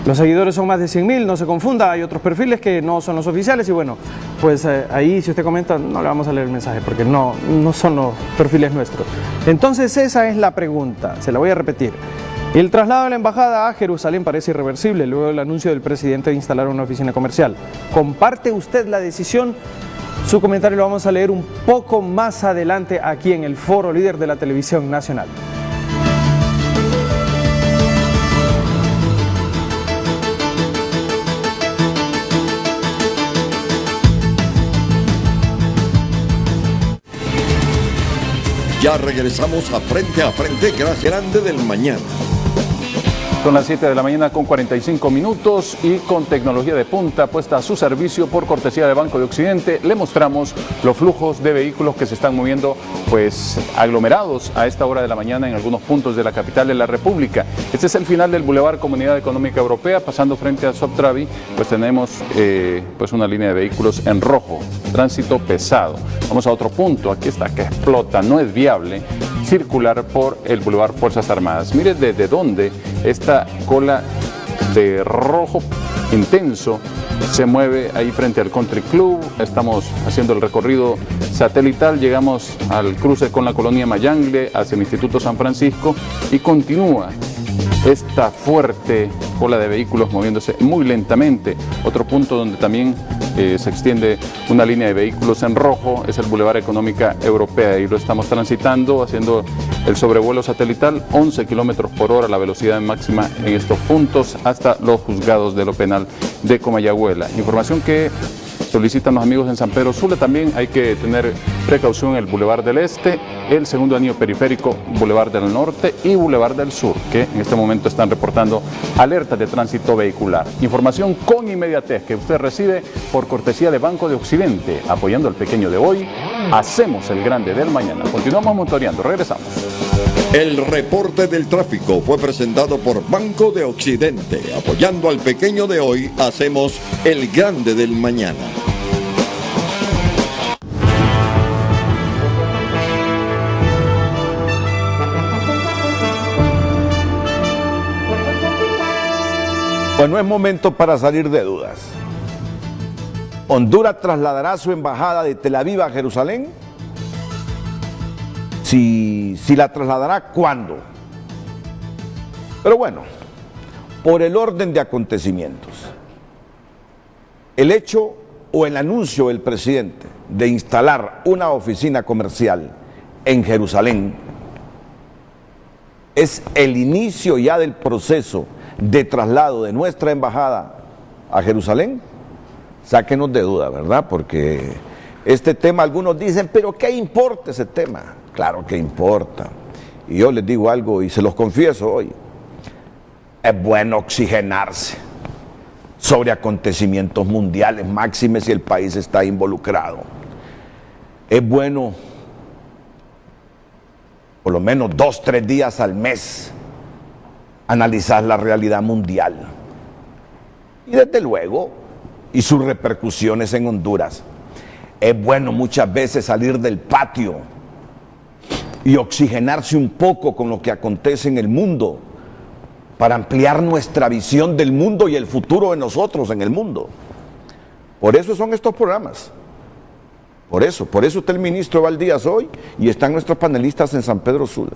S8: Los seguidores son más de 100.000, no se confunda, hay otros perfiles que no son los oficiales y bueno, pues ahí si usted comenta no le vamos a leer el mensaje porque no son los perfiles nuestros. Entonces esa es la pregunta, se la voy a repetir. El traslado de la embajada a Jerusalén parece irreversible luego del anuncio del presidente de instalar una oficina comercial. ¿Comparte usted la decisión? Su comentario lo vamos a leer un poco más adelante aquí en el Foro Líder de la Televisión Nacional.
S2: Ya regresamos a Frente, gracias grande del mañana.
S9: Son las 7 de la mañana con 45 minutos y con tecnología de punta puesta a su servicio por cortesía de Banco de Occidente, le mostramos los flujos de vehículos que se están moviendo pues aglomerados a esta hora de la mañana en algunos puntos de la capital de la República. Este es el final del Boulevard Comunidad Económica Europea, pasando frente a Soptravi, pues tenemos pues una línea de vehículos en rojo, tránsito pesado. Vamos a otro punto, aquí está, que explota, no es viable circular por el Boulevard Fuerzas Armadas. Mire desde dónde esta cola de rojo intenso se mueve ahí frente al Country Club. Estamos haciendo el recorrido satelital, llegamos al cruce con la colonia Mayangle hacia el Instituto San Francisco y continúa esta fuerte cola de vehículos moviéndose muy lentamente. Otro punto donde también se extiende una línea de vehículos en rojo es el Boulevard Económica Europea y lo estamos transitando, haciendo El sobrevuelo satelital, 11 kilómetros por hora, la velocidad máxima en estos puntos hasta los juzgados de lo penal de Comayagüela. Información que solicitan los amigos en San Pedro Sula. También hay que tener precaución en el Boulevard del Este, el segundo anillo periférico, Boulevard del Norte y Boulevard del Sur, que en este momento están reportando alertas de tránsito vehicular. Información con inmediatez que usted recibe por cortesía de Banco de Occidente, apoyando al pequeño de hoy. Hacemos el grande del mañana. Continuamos monitoreando. Regresamos.
S2: El reporte del tráfico fue presentado por Banco de Occidente. Apoyando al pequeño de hoy, hacemos el grande del mañana.
S3: Bueno, es momento para salir de dudas. ¿Honduras trasladará su embajada de Tel Aviv a Jerusalén? Si la trasladará, ¿cuándo? Pero bueno, por el orden de acontecimientos, el hecho o el anuncio del presidente de instalar una oficina comercial en Jerusalén es el inicio ya del proceso de traslado de nuestra embajada a Jerusalén. Sáquenos de duda, ¿verdad? Porque este tema, algunos dicen, pero ¿qué importa ese tema? Claro que importa. Y yo les digo algo y se los confieso hoy. Es bueno oxigenarse sobre acontecimientos mundiales, máxime si el país está involucrado. Es bueno por lo menos 2 o 3 días al mes analizar la realidad mundial. Y desde luego, y sus repercusiones en Honduras. Es bueno muchas veces salir del patio y oxigenarse un poco con lo que acontece en el mundo para ampliar nuestra visión del mundo y el futuro de nosotros en el mundo. Por eso son estos programas. Por eso está el ministro Valdías hoy y están nuestros panelistas en San Pedro Sula.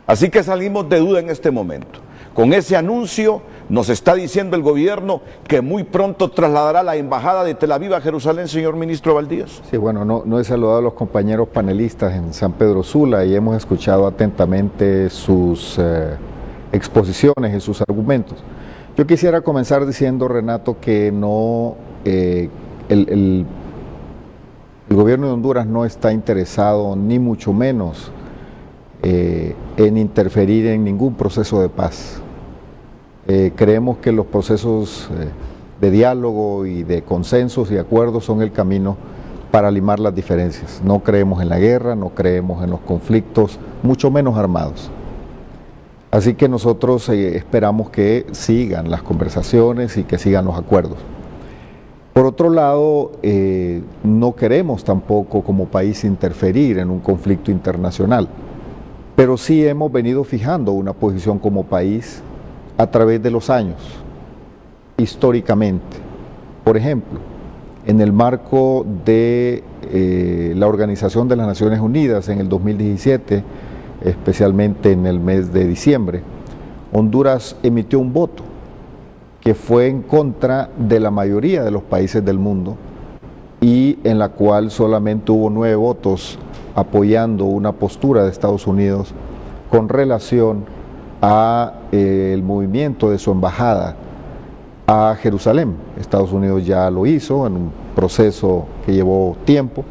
S3: Así que salimos de duda en este momento. Con ese anuncio nos está diciendo el gobierno que muy pronto trasladará la embajada de Tel Aviv a Jerusalén, señor ministro Valdías.
S4: Sí, bueno, no he saludado a los compañeros panelistas en San Pedro Sula y hemos escuchado atentamente sus exposiciones y sus argumentos. Yo quisiera comenzar diciendo, Renato, que el gobierno de Honduras no está interesado, ni mucho menos, en interferir en ningún proceso de paz. Creemos que los procesos de diálogo y de consensos y acuerdos son el camino para limar las diferencias. No creemos en la guerra, no creemos en los conflictos, mucho menos armados. Así que nosotros esperamos que sigan las conversaciones y que sigan los acuerdos. Por otro lado, no queremos tampoco como país interferir en un conflicto internacional, pero sí hemos venido fijando una posición como país a través de los años, históricamente. Por ejemplo, en el marco de la Organización de las Naciones Unidas en el 2017, especialmente en el mes de diciembre, Honduras emitió un voto que fue en contra de la mayoría de los países del mundo y en la cual solamente hubo 9 votos apoyando una postura de Estados Unidos con relación a el movimiento de su embajada a Jerusalén. Estados Unidos ya lo hizo en un proceso que llevó tiempo,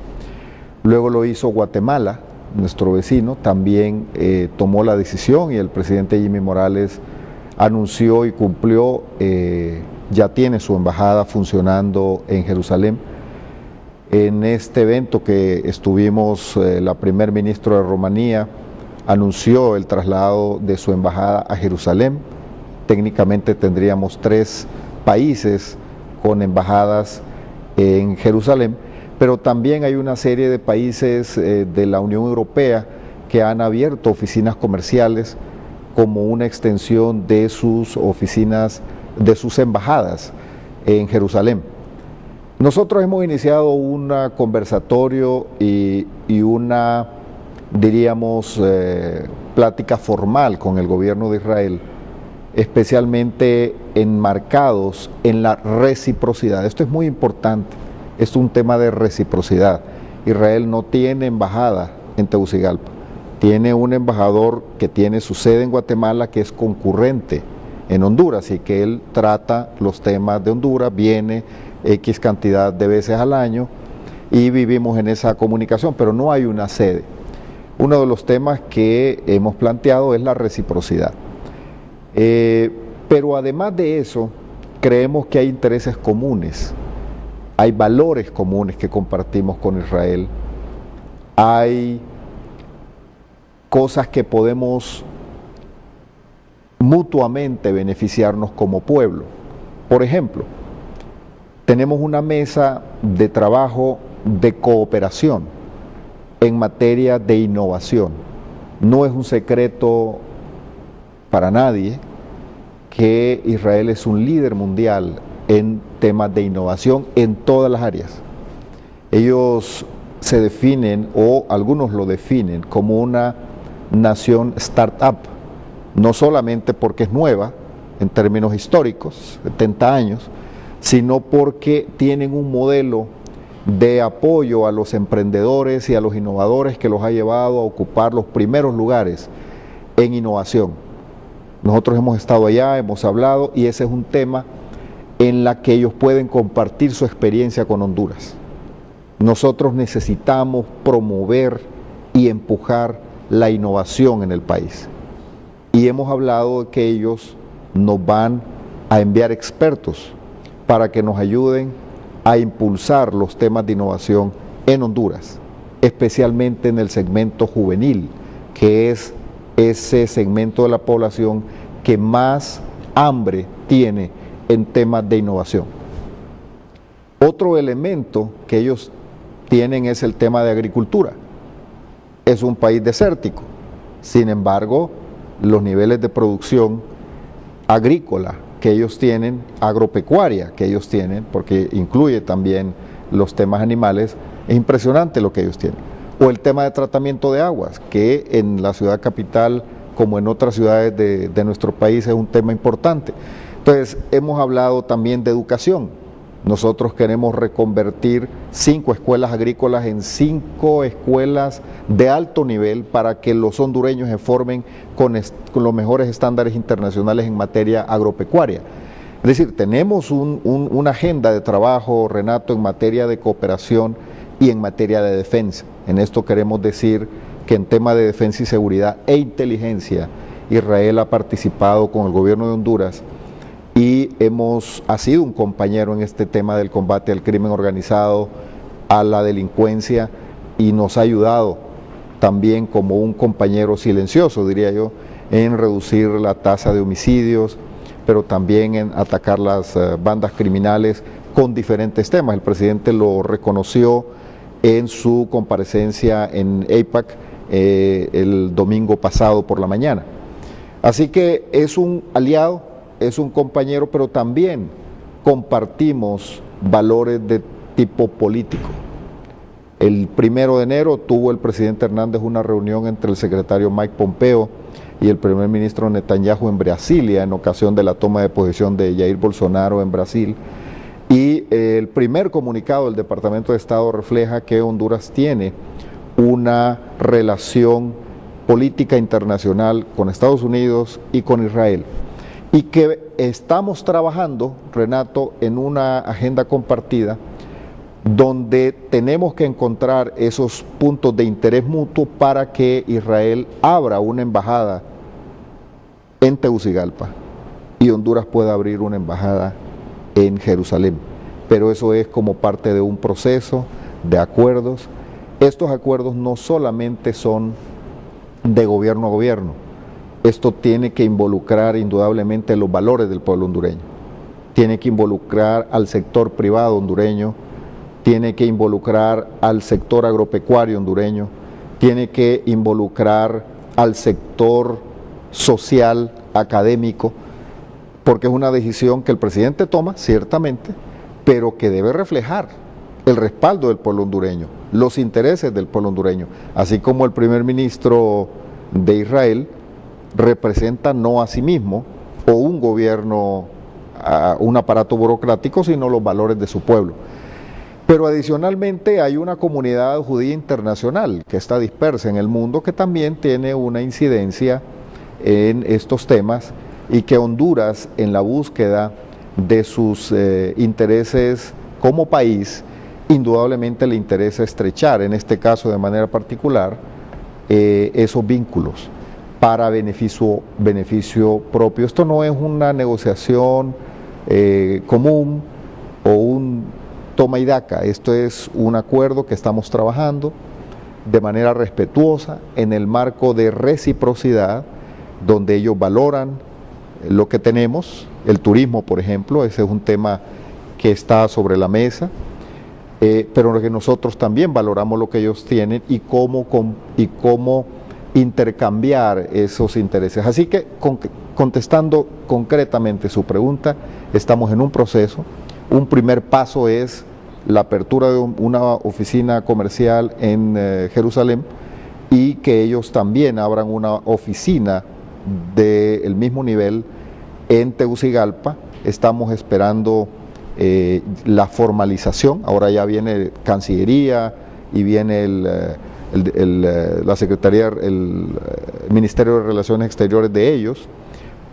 S4: luego lo hizo Guatemala, nuestro vecino, también tomó la decisión y el presidente Jimmy Morales anunció y cumplió, ya tiene su embajada funcionando en Jerusalén. En este evento que estuvimos, la primer ministra de Rumanía anunció el traslado de su embajada a Jerusalén. Técnicamente tendríamos 3 países con embajadas en Jerusalén, pero también hay una serie de países de la Unión Europea que han abierto oficinas comerciales como una extensión de sus oficinas, de sus embajadas en Jerusalén. Nosotros hemos iniciado un conversatorio y una, diríamos, plática formal con el gobierno de Israel, especialmente enmarcados en la reciprocidad. Esto es muy importante, es un tema de reciprocidad. Israel no tiene embajada en Tegucigalpa, tiene un embajador que tiene su sede en Guatemala, que es concurrente en Honduras y que él trata los temas de Honduras, viene X cantidad de veces al año y vivimos en esa comunicación, pero no hay una sede. Uno de los temas que hemos planteado es la reciprocidad. Pero además de eso, creemos que hay intereses comunes, hay valores comunes que compartimos con Israel, hay cosas que podemos mutuamente beneficiarnos como pueblo. Por ejemplo, tenemos una mesa de trabajo de cooperación en materia de innovación. No es un secreto para nadie que Israel es un líder mundial en temas de innovación en todas las áreas. Ellos se definen, o algunos lo definen, como una nación startup, no solamente porque es nueva en términos históricos, 70 años, sino porque tienen un modelo de apoyo a los emprendedores y a los innovadores que los ha llevado a ocupar los primeros lugares en innovación. Nosotros hemos estado allá, hemos hablado, y ese es un tema en la que ellos pueden compartir su experiencia con Honduras. Nosotros necesitamos promover y empujar la innovación en el país. Y hemos hablado de que ellos nos van a enviar expertos para que nos ayuden a impulsar los temas de innovación en Honduras, especialmente en el segmento juvenil, que es ese segmento de la población que más hambre tiene en temas de innovación. Otro elemento que ellos tienen es el tema de agricultura. Es un país desértico, sin embargo, los niveles de producción agrícola que ellos tienen, agropecuaria que ellos tienen, porque incluye también los temas animales, es impresionante lo que ellos tienen. O el tema de tratamiento de aguas, que en la ciudad capital, como en otras ciudades de nuestro país, es un tema importante. Entonces, hemos hablado también de educación. Nosotros queremos reconvertir 5 escuelas agrícolas en 5 escuelas de alto nivel para que los hondureños se formen con los mejores estándares internacionales en materia agropecuaria. Es decir, tenemos una agenda de trabajo, Renato, en materia de cooperación y en materia de defensa. En esto queremos decir que en tema de defensa y seguridad e inteligencia, Israel ha participado con el gobierno de Honduras y ha sido un compañero en este tema del combate al crimen organizado, a la delincuencia, y nos ha ayudado también como un compañero silencioso, diría yo, en reducir la tasa de homicidios, pero también en atacar las bandas criminales con diferentes temas. El presidente lo reconoció en su comparecencia en AIPAC el domingo pasado por la mañana. Así que es un aliado, es un compañero, pero también compartimos valores de tipo político. El 1 de enero tuvo el presidente Hernández una reunión entre el secretario Mike Pompeo y el primer ministro Netanyahu en Brasilia en ocasión de la toma de posesión de Jair Bolsonaro en Brasil. Y el primer comunicado del Departamento de Estado refleja que Honduras tiene una relación política internacional con Estados Unidos y con Israel. Y que estamos trabajando, Renato, en una agenda compartida donde tenemos que encontrar esos puntos de interés mutuo para que Israel abra una embajada en Tegucigalpa y Honduras pueda abrir una embajada en Jerusalén. Pero eso es como parte de un proceso de acuerdos. Estos acuerdos no solamente son de gobierno a gobierno. Esto tiene que involucrar indudablemente los valores del pueblo hondureño. Tiene que involucrar al sector privado hondureño, tiene que involucrar al sector agropecuario hondureño, tiene que involucrar al sector social, académico, porque es una decisión que el presidente toma, ciertamente, pero que debe reflejar el respaldo del pueblo hondureño, los intereses del pueblo hondureño, así como el primer ministro de Israel representa no a sí mismo o un gobierno, un aparato burocrático, sino los valores de su pueblo. Pero adicionalmente hay una comunidad judía internacional que está dispersa en el mundo, que también tiene una incidencia en estos temas, y que Honduras, en la búsqueda de sus intereses como país, indudablemente le interesa estrechar, en este caso de manera particular, esos vínculos para beneficio propio. Esto no es una negociación común o un toma y daca, esto es un acuerdo que estamos trabajando de manera respetuosa en el marco de reciprocidad, donde ellos valoran lo que tenemos, el turismo, por ejemplo, ese es un tema que está sobre la mesa, pero que nosotros también valoramos lo que ellos tienen y cómo intercambiar esos intereses. Así que, contestando concretamente su pregunta, estamos en un proceso. Un primer paso es la apertura de una oficina comercial en Jerusalén, y que ellos también abran una oficina del mismo nivel en Tegucigalpa. Estamos esperando la formalización, ahora ya viene Cancillería y viene la Secretaría, el Ministerio de Relaciones Exteriores de ellos,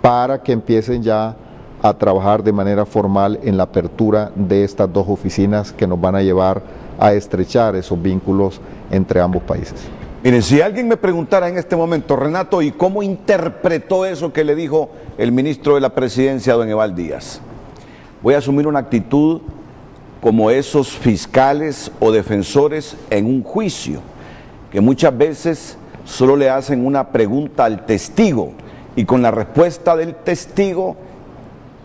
S4: para que empiecen ya a trabajar de manera formal en la apertura de estas dos oficinas que nos van a llevar a estrechar esos vínculos entre ambos países.
S3: Miren, si alguien me preguntara en este momento, Renato, ¿y cómo interpretó eso que le dijo el ministro de la Presidencia, don Eval Díaz? Voy a asumir una actitud como esos fiscales o defensores en un juicio, que muchas veces solo le hacen una pregunta al testigo, y con la respuesta del testigo,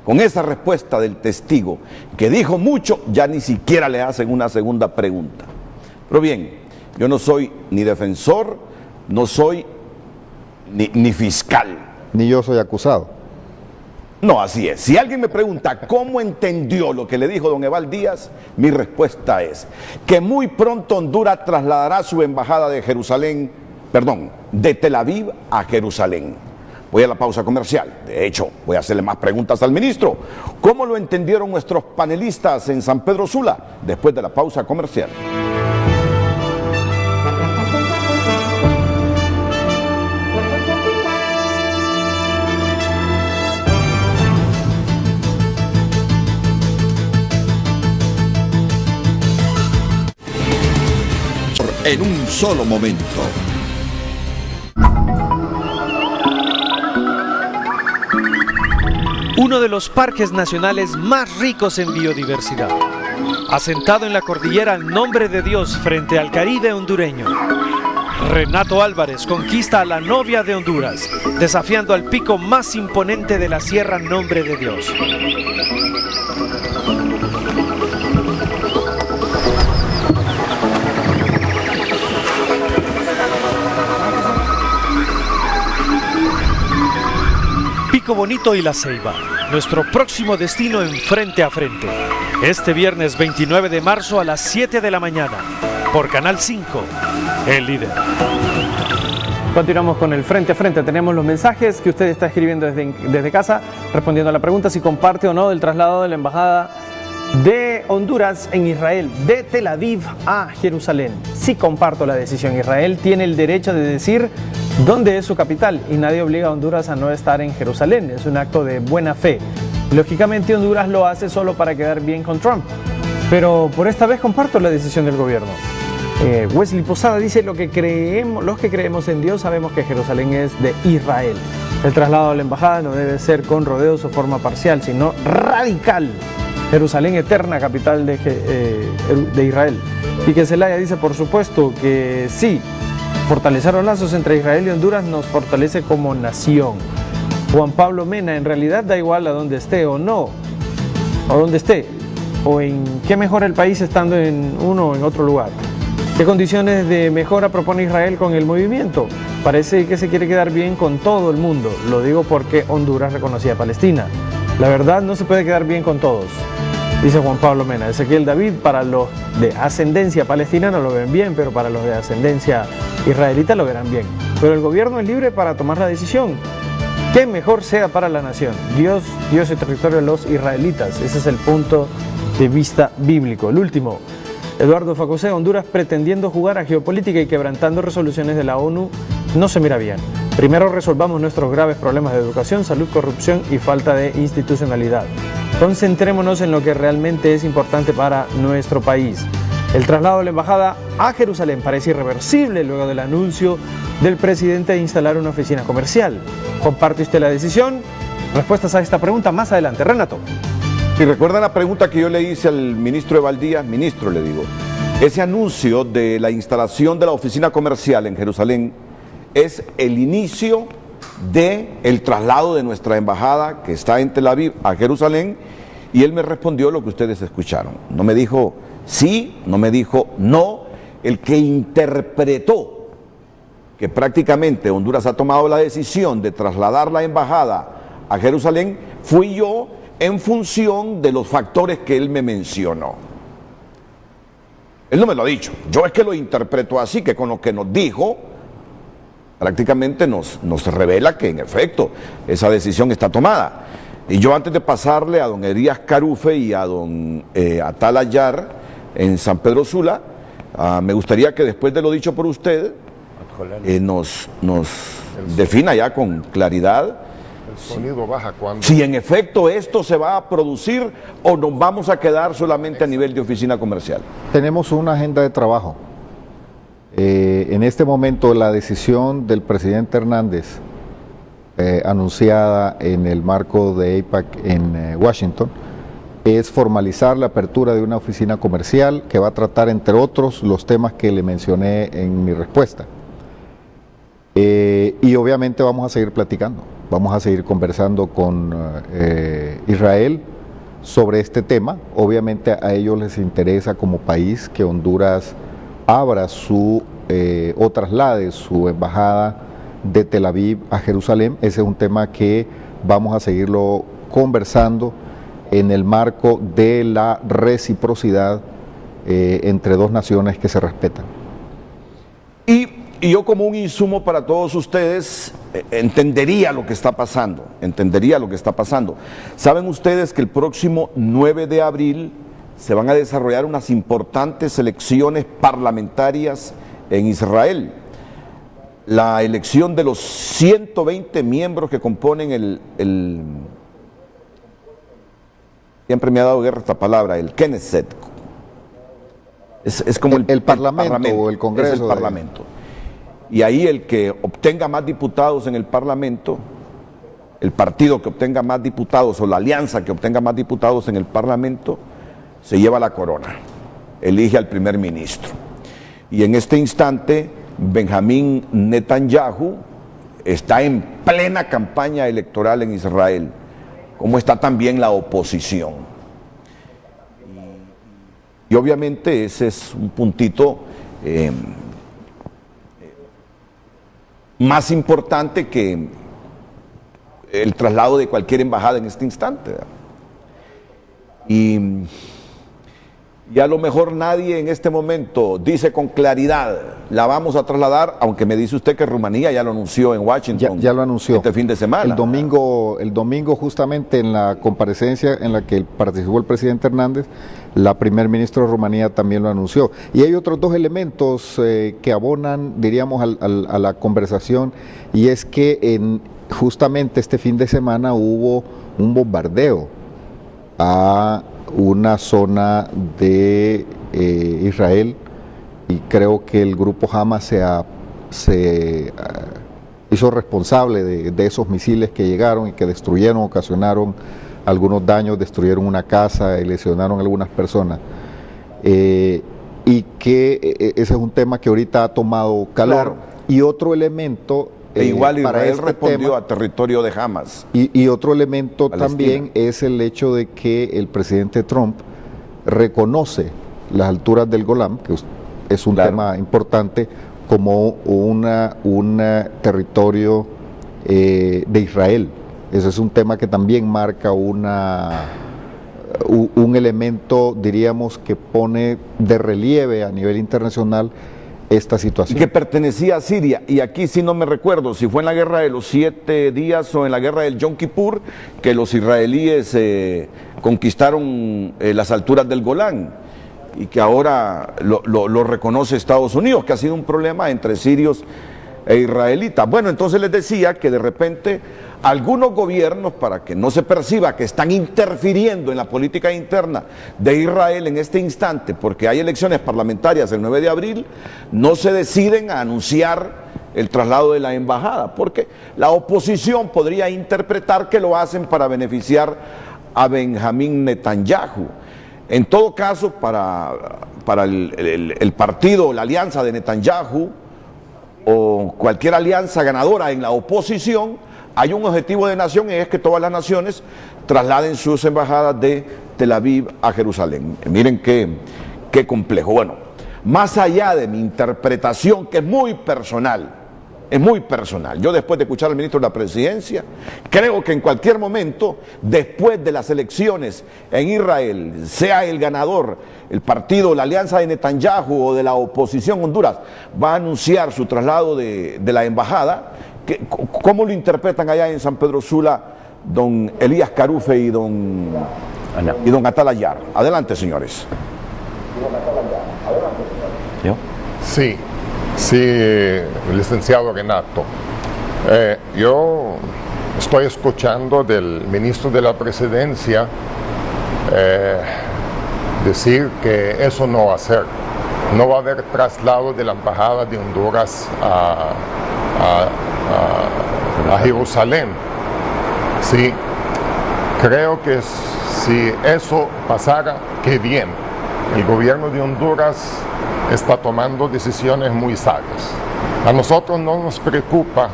S3: con esa respuesta del testigo, que dijo mucho, ya ni siquiera le hacen una segunda pregunta. Pero bien, yo no soy ni defensor, no soy ni fiscal.
S4: Ni yo soy acusado.
S3: No, así es. Si alguien me pregunta cómo entendió lo que le dijo don Eval Díaz, mi respuesta es que muy pronto Honduras trasladará su embajada de de Tel Aviv a Jerusalén. Voy a la pausa comercial. De hecho, voy a hacerle más preguntas al ministro. ¿Cómo lo entendieron nuestros panelistas en San Pedro Sula? Después de la pausa comercial.
S2: En un solo momento.
S10: Uno de los parques nacionales más ricos en biodiversidad, asentado en la cordillera Nombre de Dios frente al Caribe hondureño. Renato Álvarez conquista a la novia de Honduras, desafiando al pico más imponente de la Sierra Nombre de Dios. Pico Bonito y La Ceiba, nuestro próximo destino en Frente a Frente. Este viernes 29 de marzo a las 7 de la mañana, por Canal 5, El Líder.
S8: Continuamos con el Frente a Frente. Tenemos los mensajes que usted está escribiendo desde casa, respondiendo a la pregunta si comparte o no del traslado de la embajada de Honduras en Israel, de Tel Aviv a Jerusalén. Sí comparto la decisión. Israel tiene el derecho de decir dónde es su capital y nadie obliga a Honduras a no estar en Jerusalén. Es un acto de buena fe. Lógicamente Honduras lo hace solo para quedar bien con Trump, pero por esta vez comparto la decisión del gobierno. Wesley Posada dice: los que creemos en Dios sabemos que Jerusalén es de Israel. El traslado a la embajada no debe ser con rodeos o forma parcial, sino radical. Jerusalén eterna, capital de Israel. Y que Zelaya dice: por supuesto que sí, fortalecer los lazos entre Israel y Honduras nos fortalece como nación. Juan Pablo Mena: en realidad da igual a dónde esté o no, o dónde esté, o en qué mejora el país estando en uno o en otro lugar. ¿Qué condiciones de mejora propone Israel con el movimiento? Parece que se quiere quedar bien con todo el mundo. Lo digo porque Honduras reconocía a Palestina. La verdad, no se puede quedar bien con todos, dice Juan Pablo Mena. Ezequiel David: para los de ascendencia palestina no lo ven bien, pero para los de ascendencia israelita lo verán bien. Pero el gobierno es libre para tomar la decisión que mejor sea para la nación. Dios dio ese territorio a los israelitas. Ese es el punto de vista bíblico. El último: Eduardo Facosé, Honduras pretendiendo jugar a geopolítica y quebrantando resoluciones de la ONU no se mira bien. Primero resolvamos nuestros graves problemas de educación, salud, corrupción y falta de institucionalidad. Concentrémonos en lo que realmente es importante para nuestro país. El traslado de la embajada a Jerusalén parece irreversible luego del anuncio del presidente de instalar una oficina comercial. ¿Comparte usted la decisión? Respuestas a esta pregunta más adelante. Renato.
S3: Si recuerdan la pregunta que yo le hice al ministro de Valdía, ministro le digo, ese anuncio de la instalación de la oficina comercial en Jerusalén es el inicio del traslado de nuestra embajada que está en Tel Aviv a Jerusalén, y él me respondió lo que ustedes escucharon. No me dijo sí, no me dijo no. El que interpretó que prácticamente Honduras ha tomado la decisión de trasladar la embajada a Jerusalén fui yo, en función de los factores que él me mencionó. Él no me lo ha dicho, yo es que lo interpreto así, que con lo que nos dijo prácticamente nos revela que en efecto esa decisión está tomada. Y yo, antes de pasarle a don Elías Carufe y a don Atal Ayar en San Pedro Sula, me gustaría que después de lo dicho por usted nos defina ya con claridad
S5: el sonido baja cuando...
S3: si en efecto esto se va a producir o nos vamos a quedar solamente a nivel de oficina comercial.
S4: Tenemos una agenda de trabajo. En este momento la decisión del presidente Hernández, anunciada en el marco de AIPAC en Washington, es formalizar la apertura de una oficina comercial que va a tratar, entre otros, los temas que le mencioné en mi respuesta. Y obviamente vamos a seguir platicando, vamos a seguir conversando con Israel sobre este tema. Obviamente a ellos les interesa como país que Honduras abra su o traslade su embajada de Tel Aviv a Jerusalén. Ese es un tema que vamos a seguirlo conversando en el marco de la reciprocidad entre dos naciones que se respetan.
S3: Y yo, como un insumo para todos ustedes, entendería lo que está pasando, Saben ustedes que el próximo 9 de abril se van a desarrollar unas importantes elecciones parlamentarias en Israel. La elección de los 120 miembros que componen siempre me ha dado guerra esta palabra, el Knesset. Es como el parlamento o el Congreso. Es el Parlamento. Y ahí el que obtenga más diputados en el Parlamento, el partido que obtenga más diputados o la alianza que obtenga más diputados en el Parlamento, se lleva la corona, elige al primer ministro. Y en este instante, Benjamín Netanyahu está en plena campaña electoral en Israel, como está también la oposición. Y obviamente ese es un puntito más importante que el traslado de cualquier embajada en este instante. Y a lo mejor nadie en este momento dice con claridad, la vamos a trasladar, aunque me dice usted que Rumanía ya lo anunció en Washington.
S4: Ya lo anunció.
S3: Este fin de semana.
S4: El domingo justamente en la comparecencia en la que participó el presidente Hernández, la primer ministra de Rumanía también lo anunció. Y hay otros dos elementos que abonan, diríamos, a la conversación, y es que justamente este fin de semana hubo un bombardeo a una zona de Israel, y creo que el grupo Hamas se hizo responsable de esos misiles que llegaron y que destruyeron, ocasionaron algunos daños, destruyeron una casa y lesionaron a algunas personas. Y que ese es un tema que ahorita ha tomado calor. Claro. Y otro elemento...
S3: igual Israel respondió a territorio de Hamas.
S4: Y otro elemento también es el hecho de que el presidente Trump reconoce las alturas del Golán, que es un tema importante, como un territorio de Israel. Ese es un tema que también marca un elemento, diríamos, que pone de relieve a nivel internacional esta situación.
S3: Y que pertenecía a Siria, y aquí sí no me recuerdo si fue en la guerra de los 7 días o en la guerra del Yom Kippur, que los israelíes conquistaron las alturas del Golán. y que ahora lo reconoce Estados Unidos, que ha sido un problema entre sirios e israelitas. Bueno, entonces les decía que de repente algunos gobiernos, para que no se perciba que están interfiriendo en la política interna de Israel en este instante, porque hay elecciones parlamentarias el 9 de abril, no se deciden a anunciar el traslado de la embajada, porque la oposición podría interpretar que lo hacen para beneficiar a Benjamín Netanyahu. En todo caso, para el partido, la alianza de Netanyahu, o cualquier alianza ganadora en la oposición, hay un objetivo de nación, y es que todas las naciones trasladen sus embajadas de Tel Aviv a Jerusalén. Miren qué complejo. Bueno, más allá de mi interpretación, que es muy personal, yo después de escuchar al ministro de la Presidencia, creo que en cualquier momento, después de las elecciones en Israel, sea el ganador, el partido, la alianza de Netanyahu o de la oposición Honduras, va a anunciar su traslado de la embajada. ¿Cómo lo interpretan allá en San Pedro Sula don Elías Carufe y don Atalayar? Adelante, señores.
S5: ¿Yo? Sí, licenciado Renato. Yo estoy escuchando del ministro de la Presidencia decir que eso no va a ser. No va a haber traslado de la embajada de Honduras a Jerusalén. Sí, creo que si eso pasara, qué bien. El gobierno de Honduras está tomando decisiones muy sabias. A nosotros no nos preocupa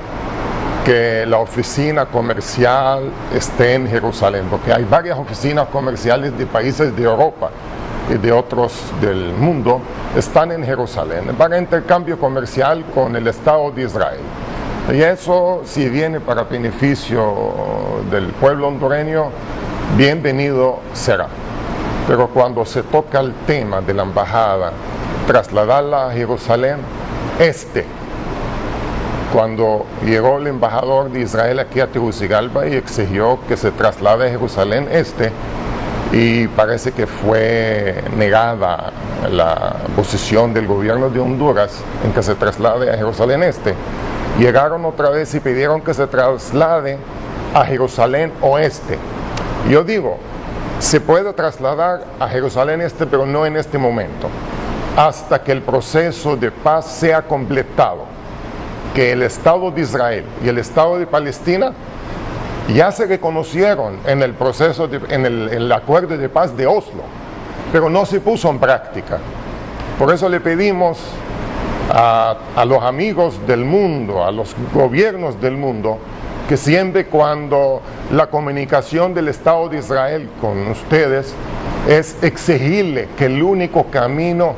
S5: que la oficina comercial esté en Jerusalén, porque hay varias oficinas comerciales de países de Europa y de otros del mundo están en Jerusalén para intercambio comercial con el Estado de Israel. Y eso, si viene para beneficio del pueblo hondureño, bienvenido será. Pero cuando se toca el tema de la embajada, trasladarla a Jerusalén cuando llegó el embajador de Israel aquí a Tegucigalpa y exigió que se traslade a Jerusalén y parece que fue negada la posición del gobierno de Honduras en que se traslade a Jerusalén llegaron otra vez y pidieron que se traslade a Jerusalén Oeste. Yo digo, se puede trasladar a Jerusalén pero no en este momento, hasta que el proceso de paz sea completado, que el Estado de Israel y el Estado de Palestina ya se reconocieron en el proceso, en el acuerdo de paz de Oslo, pero no se puso en práctica. Por eso le pedimos a los amigos del mundo, a los gobiernos del mundo, que siempre cuando la comunicación del Estado de Israel con ustedes es exigirle que el único camino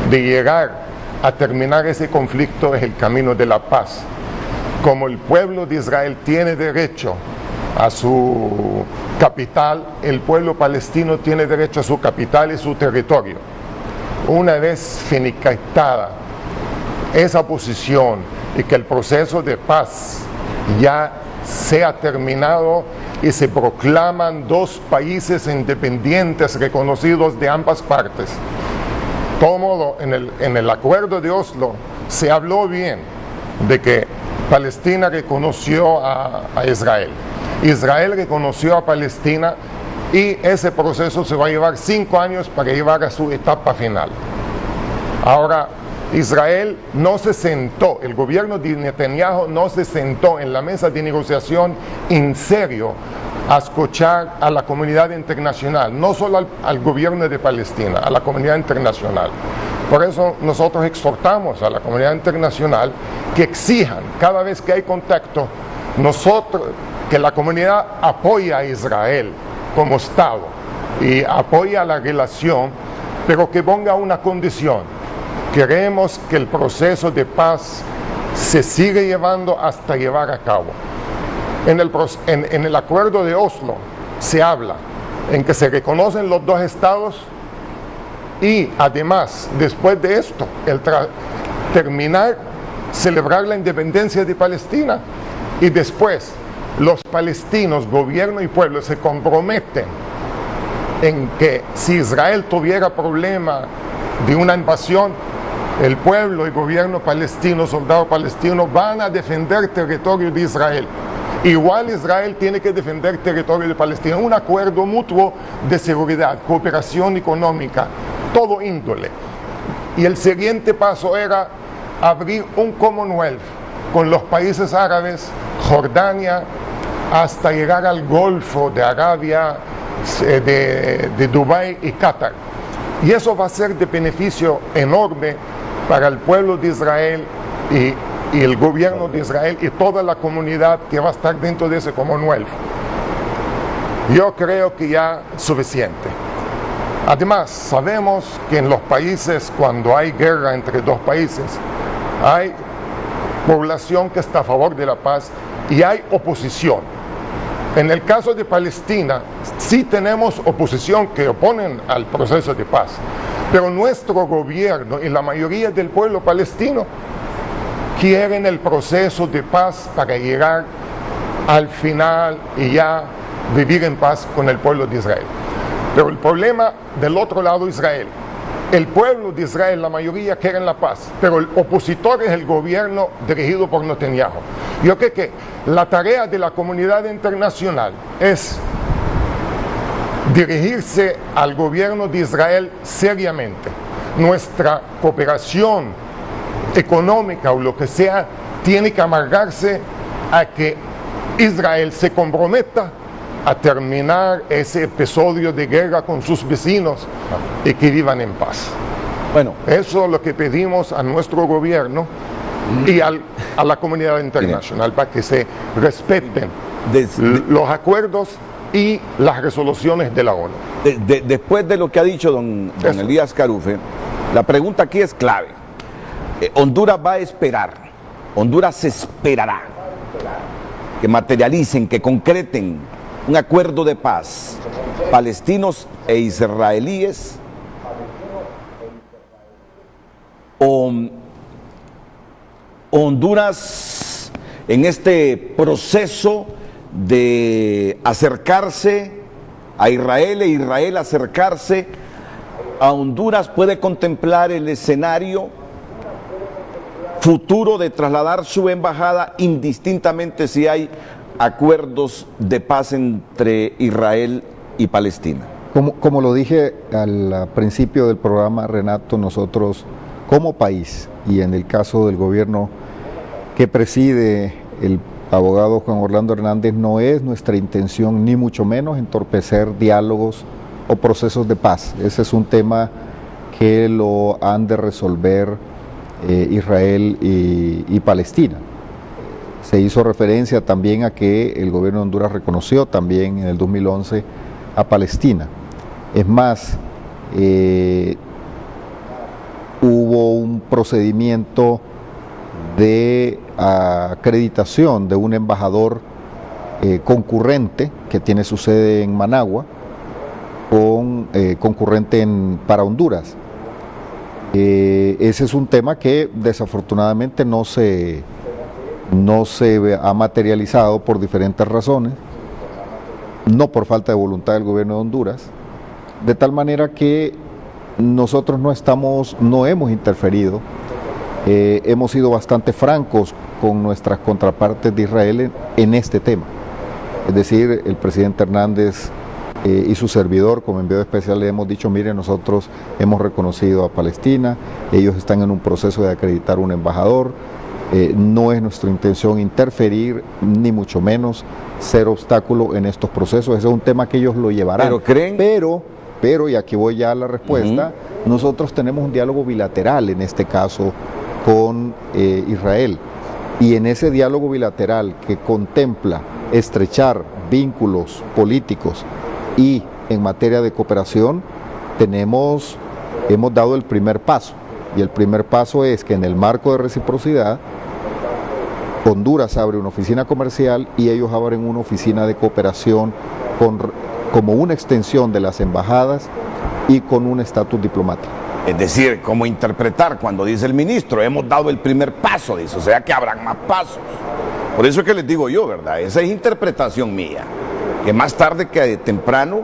S5: de llegar a terminar ese conflicto es el camino de la paz. Como el pueblo de Israel tiene derecho a su capital, el pueblo palestino tiene derecho a su capital y su territorio. Una vez finiquitada esa posición y que el proceso de paz ya sea terminado y se proclaman dos países independientes reconocidos de ambas partes. De todo modo, en el acuerdo de Oslo se habló bien de que Palestina reconoció a Israel, Israel reconoció a Palestina, y ese proceso se va a llevar 5 años para llegar a su etapa final. Ahora, Israel no se sentó, el gobierno de Netanyahu no se sentó en la mesa de negociación en serio a escuchar a la comunidad internacional, no solo al gobierno de Palestina, a la comunidad internacional. Por eso nosotros exhortamos a la comunidad internacional que exijan cada vez que hay contacto, que la comunidad apoye a Israel como Estado y apoye la relación, pero que ponga una condición. Queremos que el proceso de paz se siga llevando hasta llevar a cabo. En el acuerdo de Oslo se habla en que se reconocen los dos estados y además, después de esto, celebrar la independencia de Palestina, y después los palestinos, gobierno y pueblo, se comprometen en que si Israel tuviera problema de una invasión, el pueblo y gobierno palestino, soldados palestinos, van a defender territorio de Israel. Igual Israel tiene que defender territorio de Palestina. Un acuerdo mutuo de seguridad, cooperación económica, todo índole. Y el siguiente paso era abrir un Commonwealth con los países árabes, Jordania, hasta llegar al Golfo de Arabia, de Dubái y Qatar. Y eso va a ser de beneficio enorme para el pueblo de Israel y el gobierno de Israel y toda la comunidad que va a estar dentro de ese Commonwealth. Yo creo que ya es suficiente. Además, sabemos que en los países, cuando hay guerra entre dos países, hay población que está a favor de la paz y hay oposición. En el caso de Palestina, sí tenemos oposición que oponen al proceso de paz, pero nuestro gobierno y la mayoría del pueblo palestino quieren el proceso de paz para llegar al final y ya vivir en paz con el pueblo de Israel. Pero el problema del otro lado, Israel. El pueblo de Israel, la mayoría quieren la paz, pero el opositor es el gobierno dirigido por Netanyahu. Yo creo que la tarea de la comunidad internacional es dirigirse al gobierno de Israel seriamente. Nuestra cooperación económica o lo que sea tiene que amargarse a que Israel se comprometa a terminar ese episodio de guerra con sus vecinos y que vivan en paz.
S3: Bueno,
S5: eso es lo que pedimos a nuestro gobierno y a la comunidad internacional, para que se respeten los acuerdos y las resoluciones de la ONU.
S3: Después de lo que ha dicho don Elías Carufe, la pregunta aquí es clave. Honduras va a esperar, Honduras esperará que materialicen, que concreten un acuerdo de paz, palestinos e israelíes, o Honduras en este proceso de acercarse a Israel e Israel acercarse a Honduras puede contemplar el escenario futuro de trasladar su embajada indistintamente si hay acuerdos de paz entre Israel y Palestina.
S4: Como lo dije al principio del programa, Renato, nosotros como país y en el caso del gobierno que preside el abogado Juan Orlando Hernández, no es nuestra intención ni mucho menos entorpecer diálogos o procesos de paz. Ese es un tema que lo han de resolver Israel y Palestina. Se hizo referencia también a que el gobierno de Honduras reconoció también en el 2011 a Palestina. Es más, hubo un procedimiento de acreditación de un embajador concurrente que tiene su sede en Managua, concurrente para Honduras. Ese es un tema que desafortunadamente no se ha materializado por diferentes razones, no por falta de voluntad del gobierno de Honduras, de tal manera que nosotros no hemos interferido, hemos sido bastante francos con nuestras contrapartes de Israel en este tema. Es decir, el presidente Hernández y su servidor, como enviado especial, le hemos dicho, mire, nosotros hemos reconocido a Palestina, ellos están en un proceso de acreditar un embajador, no es nuestra intención interferir, ni mucho menos ser obstáculo en estos procesos. Ese es un tema que ellos lo llevarán.
S3: ¿Pero creen?
S4: Pero, y aquí voy ya a la respuesta, nosotros tenemos un diálogo bilateral en este caso con Israel. Y en ese diálogo bilateral que contempla estrechar vínculos políticos y en materia de cooperación, hemos dado el primer paso. Y el primer paso es que en el marco de reciprocidad, Honduras abre una oficina comercial y ellos abren una oficina de cooperación como una extensión de las embajadas y con un estatus diplomático.
S3: Es decir, ¿cómo interpretar cuando dice el ministro? Hemos dado el primer paso, dice, o sea que habrán más pasos. Por eso es que les digo yo, ¿verdad? Esa es interpretación mía, que más tarde que temprano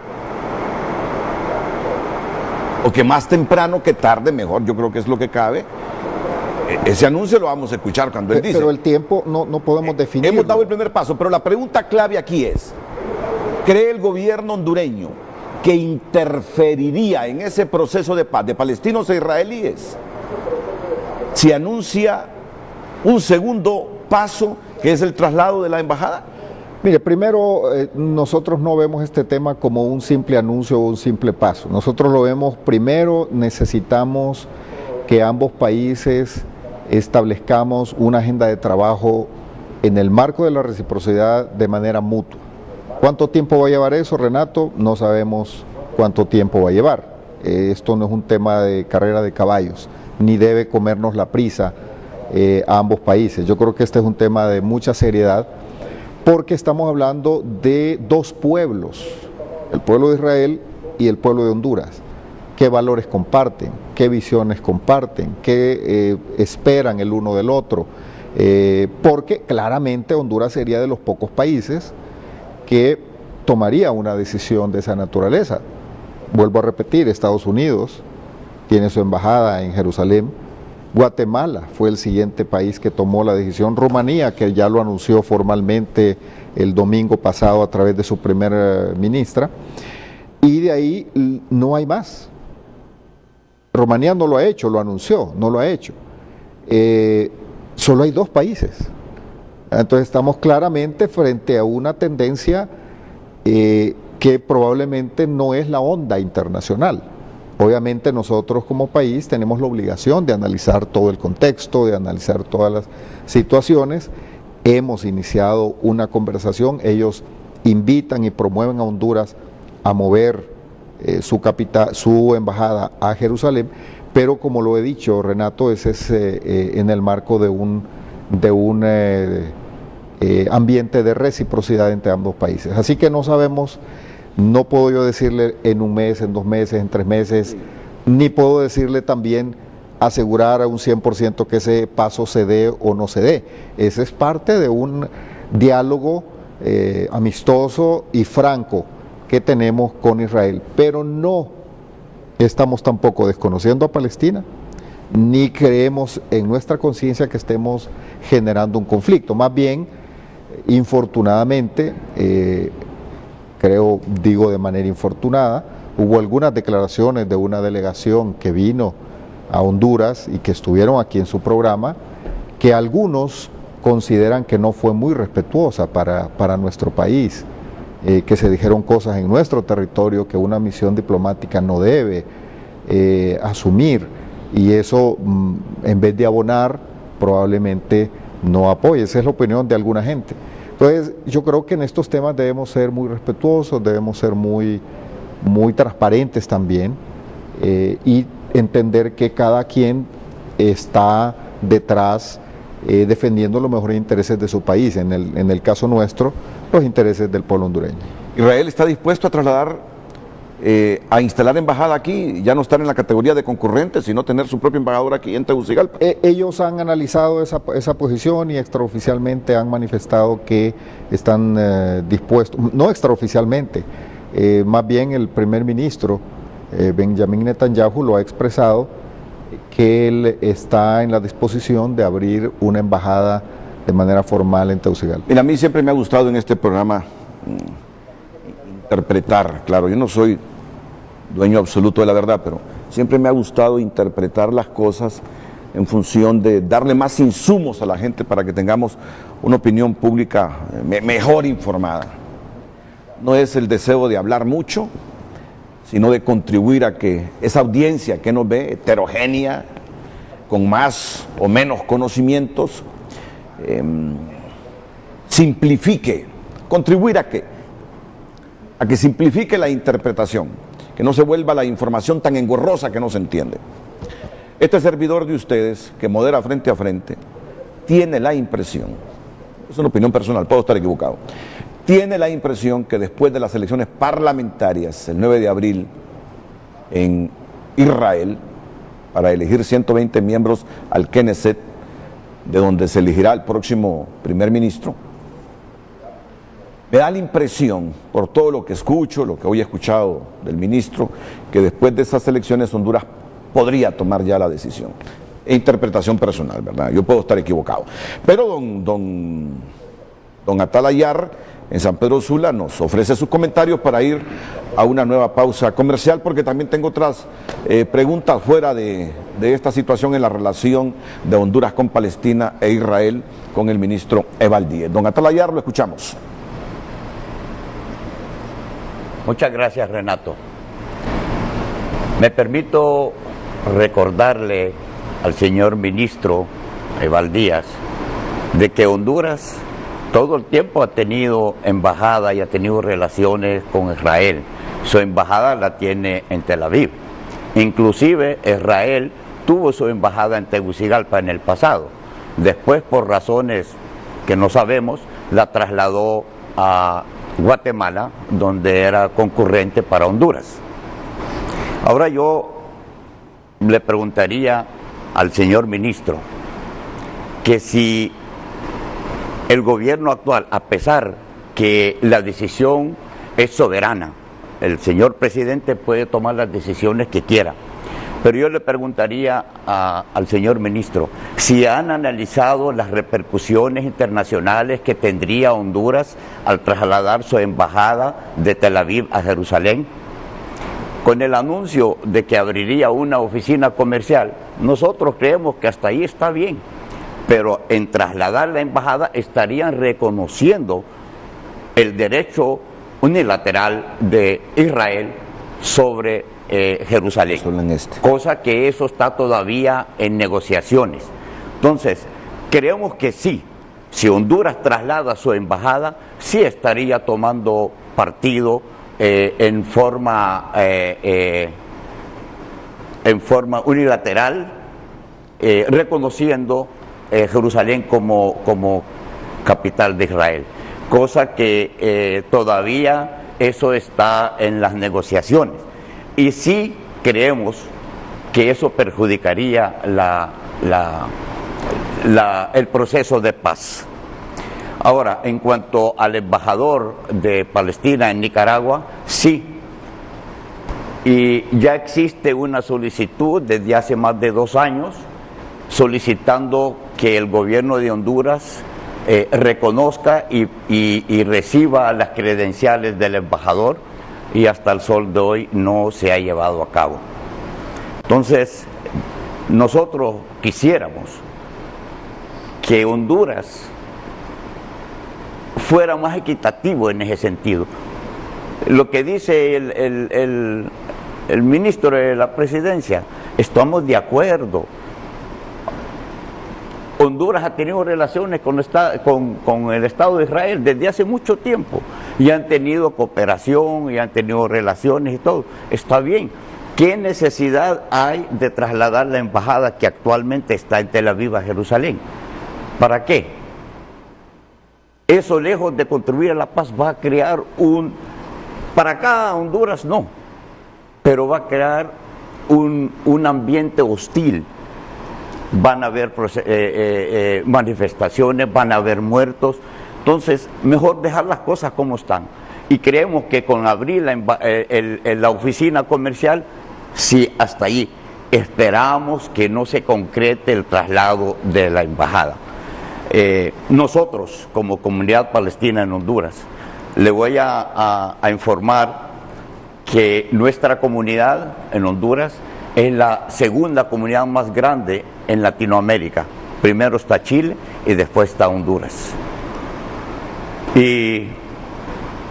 S3: o que más temprano que tarde, mejor, yo creo que es lo que cabe. Ese anuncio lo vamos a escuchar cuando él dice.
S4: Pero el tiempo no podemos definir.
S3: Hemos dado el primer paso, pero la pregunta clave aquí es, ¿cree el gobierno hondureño que interferiría en ese proceso de paz de palestinos e israelíes si anuncia un segundo paso, que es el traslado de la embajada?
S4: Mire, primero, nosotros no vemos este tema como un simple anuncio o un simple paso. Nosotros lo vemos, primero necesitamos que ambos países establezcamos una agenda de trabajo en el marco de la reciprocidad de manera mutua. ¿Cuánto tiempo va a llevar eso, Renato? No sabemos cuánto tiempo va a llevar. Esto no es un tema de carrera de caballos, ni debe comernos la prisa a ambos países. Yo creo que este es un tema de mucha seriedad, porque estamos hablando de dos pueblos, el pueblo de Israel y el pueblo de Honduras. ¿Qué valores comparten? ¿Qué visiones comparten? ¿Qué esperan el uno del otro? Porque claramente Honduras sería de los pocos países que tomaría una decisión de esa naturaleza. Vuelvo a repetir, Estados Unidos tiene su embajada en Jerusalén, Guatemala fue el siguiente país que tomó la decisión, Rumanía, que ya lo anunció formalmente el domingo pasado a través de su primera ministra, y de ahí no hay más. Rumanía no lo ha hecho, lo anunció, no lo ha hecho. Solo hay dos países. Entonces estamos claramente frente a una tendencia que probablemente no es la onda internacional. Obviamente nosotros como país tenemos la obligación de analizar todo el contexto, de analizar todas las situaciones. Hemos iniciado una conversación, ellos invitan y promueven a Honduras a mover su embajada a Jerusalén, pero como lo he dicho, Renato, ese es en el marco de un ambiente de reciprocidad entre ambos países. Así que no sabemos, no puedo yo decirle en un mes, en 2 meses, en 3 meses, ni puedo decirle también asegurar a un 100% que ese paso se dé o no se dé. Ese es parte de un diálogo amistoso y franco que tenemos con Israel, pero no estamos tampoco desconociendo a Palestina, ni creemos en nuestra conciencia que estemos generando un conflicto. Más bien, infortunadamente, digo de manera infortunada, hubo algunas declaraciones de una delegación que vino a Honduras y que estuvieron aquí en su programa, que algunos consideran que no fue muy respetuosa para nuestro país, que se dijeron cosas en nuestro territorio que una misión diplomática no debe asumir, y eso en vez de abonar probablemente no apoye. Esa es la opinión de alguna gente. Entonces yo creo que en estos temas debemos ser muy respetuosos, debemos ser muy transparentes también, y entender que cada quien está detrás defendiendo los mejores intereses de su país, en el caso nuestro, los intereses del pueblo hondureño.
S3: ¿Israel está dispuesto a trasladar, a instalar embajada aquí, ya no estar en la categoría de concurrentes, sino tener su propio embajador aquí en Tegucigalpa?
S4: Ellos han analizado esa posición y extraoficialmente han manifestado que están dispuestos, no extraoficialmente, más bien el primer ministro Benjamin Netanyahu lo ha expresado, que él está en la disposición de abrir una embajada de manera formal en Tegucigalpa.
S3: Mira, a mí siempre me ha gustado en este programa interpretar, claro, yo no soy dueño absoluto de la verdad, pero siempre me ha gustado interpretar las cosas en función de darle más insumos a la gente para que tengamos una opinión pública mejor informada. No es el deseo de hablar mucho, sino de contribuir a que esa audiencia que nos ve, heterogénea, con más o menos conocimientos, simplifique, contribuir a que simplifique la interpretación, que no se vuelva la información tan engorrosa que no se entiende. Este servidor de ustedes, que modera Frente a Frente, tiene la impresión, es una opinión personal, puedo estar equivocado, tiene la impresión que después de las elecciones parlamentarias, el 9 de abril, en Israel, para elegir 120 miembros al Knesset, de donde se elegirá el próximo primer ministro, Me da la impresión, por todo lo que escucho, lo que hoy he escuchado del ministro, que después de esas elecciones Honduras podría tomar ya la decisión. Interpretación personal, ¿verdad? Yo puedo estar equivocado. Pero don Atalayar, en San Pedro Sula, nos ofrece sus comentarios para ir a una nueva pausa comercial, porque también tengo otras preguntas fuera de esta situación en la relación de Honduras con Palestina e Israel con el ministro Evaldíez. Don Atalayar, lo escuchamos.
S6: Muchas gracias, Renato. Me permito recordarle al señor ministro Evaldíez de que Honduras todo el tiempo ha tenido embajada y ha tenido relaciones con Israel. Su embajada la tiene en Tel Aviv. Inclusive Israel tuvo su embajada en Tegucigalpa en el pasado. Después, por razones que no sabemos, la trasladó a Guatemala, donde era concurrente para Honduras. Ahora yo le preguntaría al señor ministro que si el gobierno actual, a pesar que la decisión es soberana, el señor presidente puede tomar las decisiones que quiera, pero yo le preguntaría al señor ministro si han analizado las repercusiones internacionales que tendría Honduras al trasladar su embajada de Tel Aviv a Jerusalén. Con el anuncio de que abriría una oficina comercial, nosotros creemos que hasta ahí está bien, pero en trasladar la embajada estarían reconociendo el derecho unilateral de Israel sobre Jerusalén, cosa que eso está todavía en negociaciones. Entonces, creemos que sí, si Honduras traslada su embajada, sí estaría tomando partido en forma unilateral, reconociendo Jerusalén como capital de Israel, cosa que todavía eso está en las negociaciones. Y sí creemos que eso perjudicaría el proceso de paz. Ahora, en cuanto al embajador de Palestina en Nicaragua, sí. Y ya existe una solicitud desde hace más de 2 años solicitando que el gobierno de Honduras reconozca y reciba las credenciales del embajador, y hasta el sol de hoy no se ha llevado a cabo. Entonces, nosotros quisiéramos que Honduras fuera más equitativo en ese sentido. Lo que dice el ministro de la presidencia, estamos de acuerdo. Honduras ha tenido relaciones con el Estado de Israel desde hace mucho tiempo y han tenido cooperación y han tenido relaciones y todo. Está bien. ¿Qué necesidad hay de trasladar la embajada que actualmente está en Tel Aviv a Jerusalén? ¿Para qué? Eso, lejos de contribuir a la paz, va a crear para acá Honduras no, pero va a crear un ambiente hostil. Van a haber manifestaciones, van a haber muertos. Entonces, mejor dejar las cosas como están. Y creemos que con abrir la oficina comercial, sí, hasta allí. Esperamos que no se concrete el traslado de la embajada. Nosotros, como comunidad palestina en Honduras, le voy a informar que nuestra comunidad en Honduras es la segunda comunidad más grande en Latinoamérica. Primero está Chile y después está Honduras. Y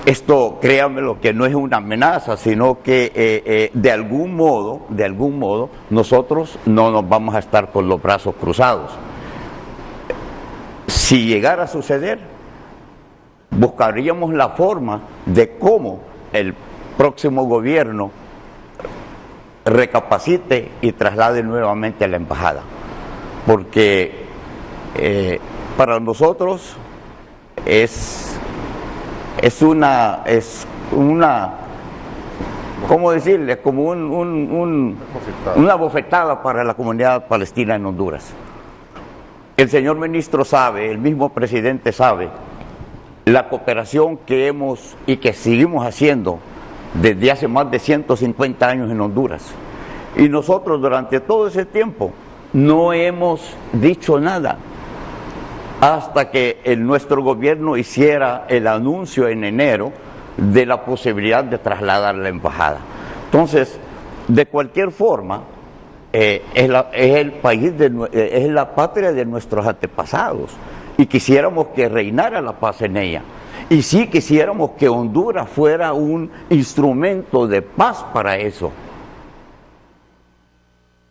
S6: esto, créanmelo, que no es una amenaza, sino que de algún modo, nosotros no nos vamos a estar con los brazos cruzados. Si llegara a suceder, buscaríamos la forma de cómo el próximo gobierno recapacite y traslade nuevamente a la embajada, porque para nosotros es una ¿cómo decirle? Como una bofetada para la comunidad palestina en Honduras. El señor ministro sabe, el mismo presidente sabe la cooperación que hemos y que seguimos haciendo desde hace más de 150 años en Honduras. Y nosotros durante todo ese tiempo no hemos dicho nada hasta que nuestro gobierno hiciera el anuncio en enero de la posibilidad de trasladar la embajada. Entonces, de cualquier forma, es el país, es la patria de nuestros antepasados, y quisiéramos que reinara la paz en ella. Y sí quisiéramos que Honduras fuera un instrumento de paz para eso.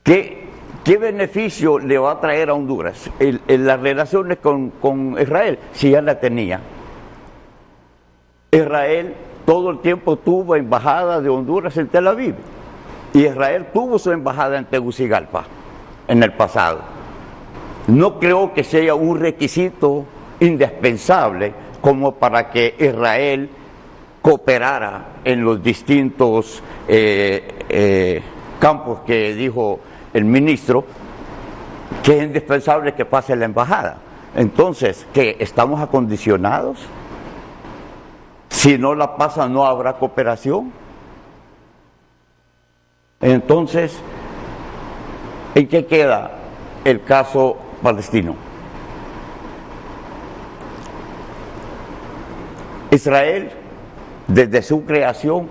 S6: ¿Qué beneficio le va a traer a Honduras en las relaciones con Israel? Si ya la tenía. Israel todo el tiempo tuvo embajada de Honduras en Tel Aviv. Y Israel tuvo su embajada en Tegucigalpa en el pasado. No creo que sea un requisito indispensable como para que Israel cooperara en los distintos campos que dijo el ministro, que es indispensable que pase la embajada. Entonces, ¿qué? ¿Estamos acondicionados? Si no la pasa, ¿no habrá cooperación? Entonces, ¿en qué queda el caso palestino? Israel, desde su creación,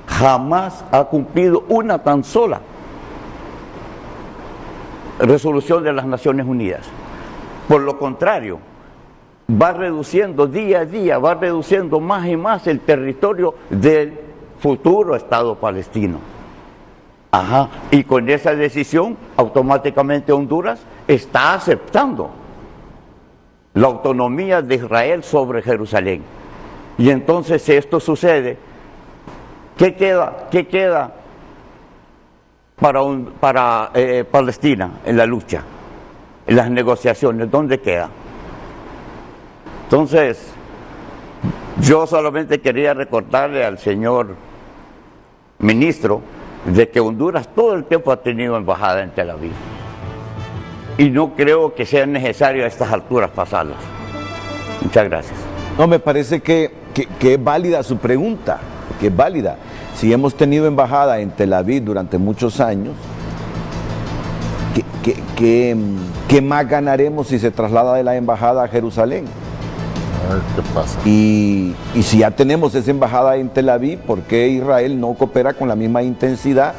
S6: jamás ha cumplido una tan sola resolución de las Naciones Unidas. Por lo contrario, va reduciendo día a día, va reduciendo más y más el territorio del futuro Estado palestino. Ajá. Y con esa decisión, automáticamente Honduras está aceptando la autonomía de Israel sobre Jerusalén. Y entonces, si esto sucede, ¿qué queda para Palestina en la lucha, en las negociaciones? ¿Dónde queda? Entonces, yo solamente quería recordarle al señor ministro de que Honduras todo el tiempo ha tenido embajada en Tel Aviv. Y no creo que sea necesario a estas alturas pasarlas. Muchas gracias.
S3: No, me parece que es válida su pregunta, que es válida. Si hemos tenido embajada en Tel Aviv durante muchos años, ¿qué más ganaremos si se traslada de la embajada a Jerusalén?
S5: A ver qué pasa.
S3: Y si ya tenemos esa embajada en Tel Aviv, ¿por qué Israel no coopera con la misma intensidad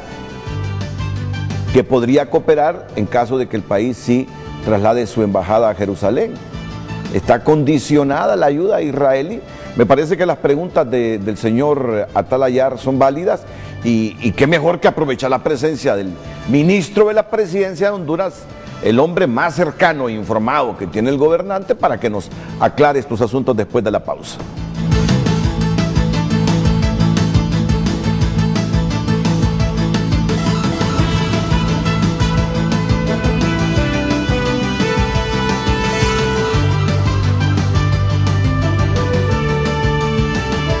S3: que podría cooperar en caso de que el país sí traslade su embajada a Jerusalén? ¿Está condicionada la ayuda israelí? Me parece que las preguntas del señor Atalayar son válidas y qué mejor que aprovechar la presencia del ministro de la presidencia de Honduras, el hombre más cercano e informado que tiene el gobernante, para que nos aclare estos asuntos después de la pausa.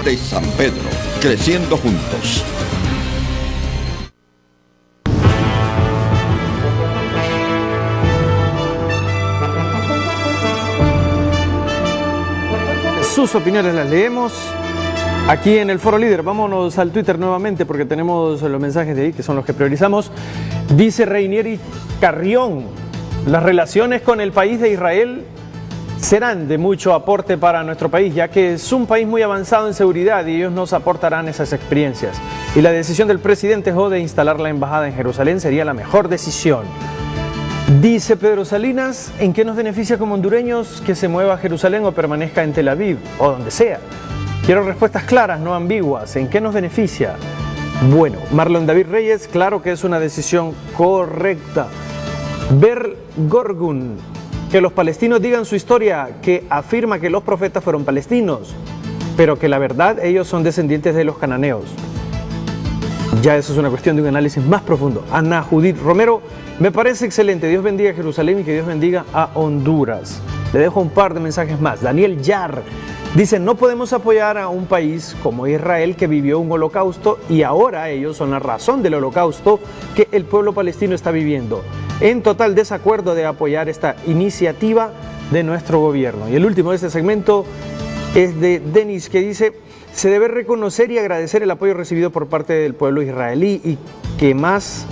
S2: De San Pedro, creciendo juntos.
S8: Sus opiniones las leemos aquí en el Foro Líder. Vámonos al Twitter nuevamente porque tenemos los mensajes de ahí que son los que priorizamos. Dice Reinieri Carrión: las relaciones con el país de Israel serán de mucho aporte para nuestro país, ya que es un país muy avanzado en seguridad y ellos nos aportarán esas experiencias. Y la decisión del presidente Jo de instalar la embajada en Jerusalén sería la mejor decisión. Dice Pedro Salinas: ¿en qué nos beneficia como hondureños que se mueva a Jerusalén o permanezca en Tel Aviv o donde sea? Quiero respuestas claras, no ambiguas. ¿En qué nos beneficia? Bueno, Marlon David Reyes: claro que es una decisión correcta. Ver Gorgun: que los palestinos digan su historia, que afirma que los profetas fueron palestinos, pero que la verdad ellos son descendientes de los cananeos. Ya eso es una cuestión de un análisis más profundo. Ana Judith Romero: me parece excelente. Dios bendiga a Jerusalén y que Dios bendiga a Honduras. Le dejo un par de mensajes más. Daniel Yar dice: no podemos apoyar a un país como Israel que vivió un holocausto y ahora ellos son la razón del holocausto que el pueblo palestino está viviendo. En total desacuerdo de apoyar esta iniciativa de nuestro gobierno. Y el último de este segmento es de Denis, que dice: se debe reconocer y agradecer el apoyo recibido por parte del pueblo israelí y qué más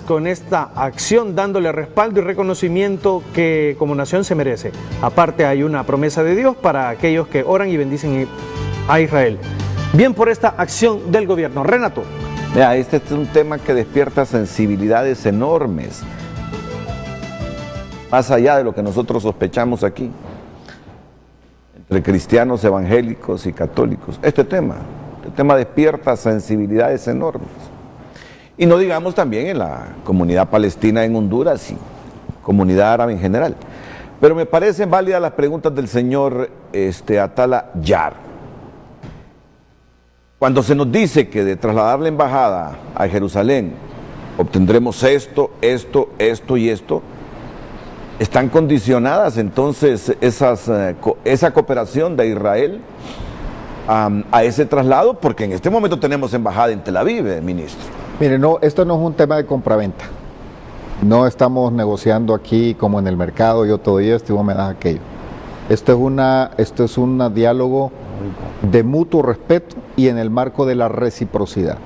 S8: con esta acción, dándole respaldo y reconocimiento que como nación se merece. Aparte, hay una promesa de Dios para aquellos que oran y bendicen a Israel. Bien por esta acción del gobierno. Renato.
S3: Mira, este es un tema que despierta sensibilidades enormes, más allá de lo que nosotros sospechamos aquí, entre cristianos, evangélicos y católicos. Este tema despierta sensibilidades enormes. Y no digamos también en la comunidad palestina en Honduras y comunidad árabe en general. Pero me parecen válidas las preguntas del señor Atala Yar. Cuando se nos dice que de trasladar la embajada a Jerusalén obtendremos esto y esto, están condicionadas entonces esa cooperación de Israel a ese traslado, porque en este momento tenemos embajada en Tel Aviv, ministro.
S4: Mire, no, esto no es un tema de compraventa. No estamos negociando aquí como en el mercado, yo te doy esto y vos me das aquello. Esto es un diálogo de mutuo respeto y en el marco de la reciprocidad.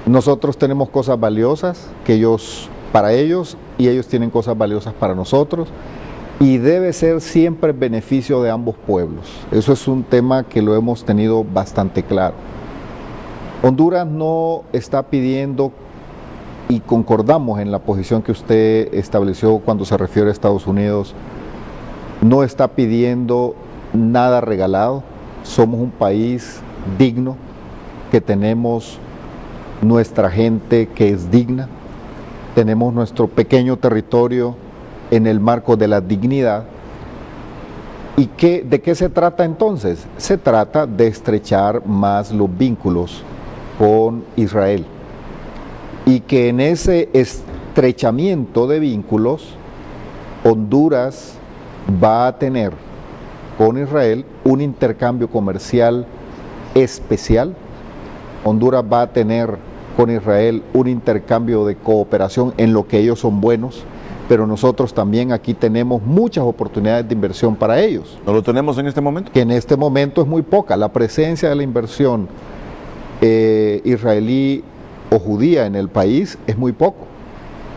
S4: Nosotros tenemos cosas valiosas para ellos y ellos tienen cosas valiosas para nosotros, y debe ser siempre en beneficio de ambos pueblos. Eso es un tema que lo hemos tenido bastante claro. Honduras no está pidiendo, y concordamos en la posición que usted estableció cuando se refiere a Estados Unidos, no está pidiendo nada regalado. Somos un país digno, que tenemos nuestra gente que es digna, tenemos nuestro pequeño territorio en el marco de la dignidad. ¿Y de qué se trata entonces? Se trata de estrechar más los vínculos con Israel, y que en ese estrechamiento de vínculos Honduras va a tener con Israel un intercambio comercial especial. Honduras va a tener con Israel un intercambio de cooperación en lo que ellos son buenos, pero nosotros también aquí tenemos muchas oportunidades de inversión para ellos.
S3: ¿No lo tenemos en este momento?
S4: Que en este momento es muy poca. La presencia de la inversión israelí o judía en el país es muy poco,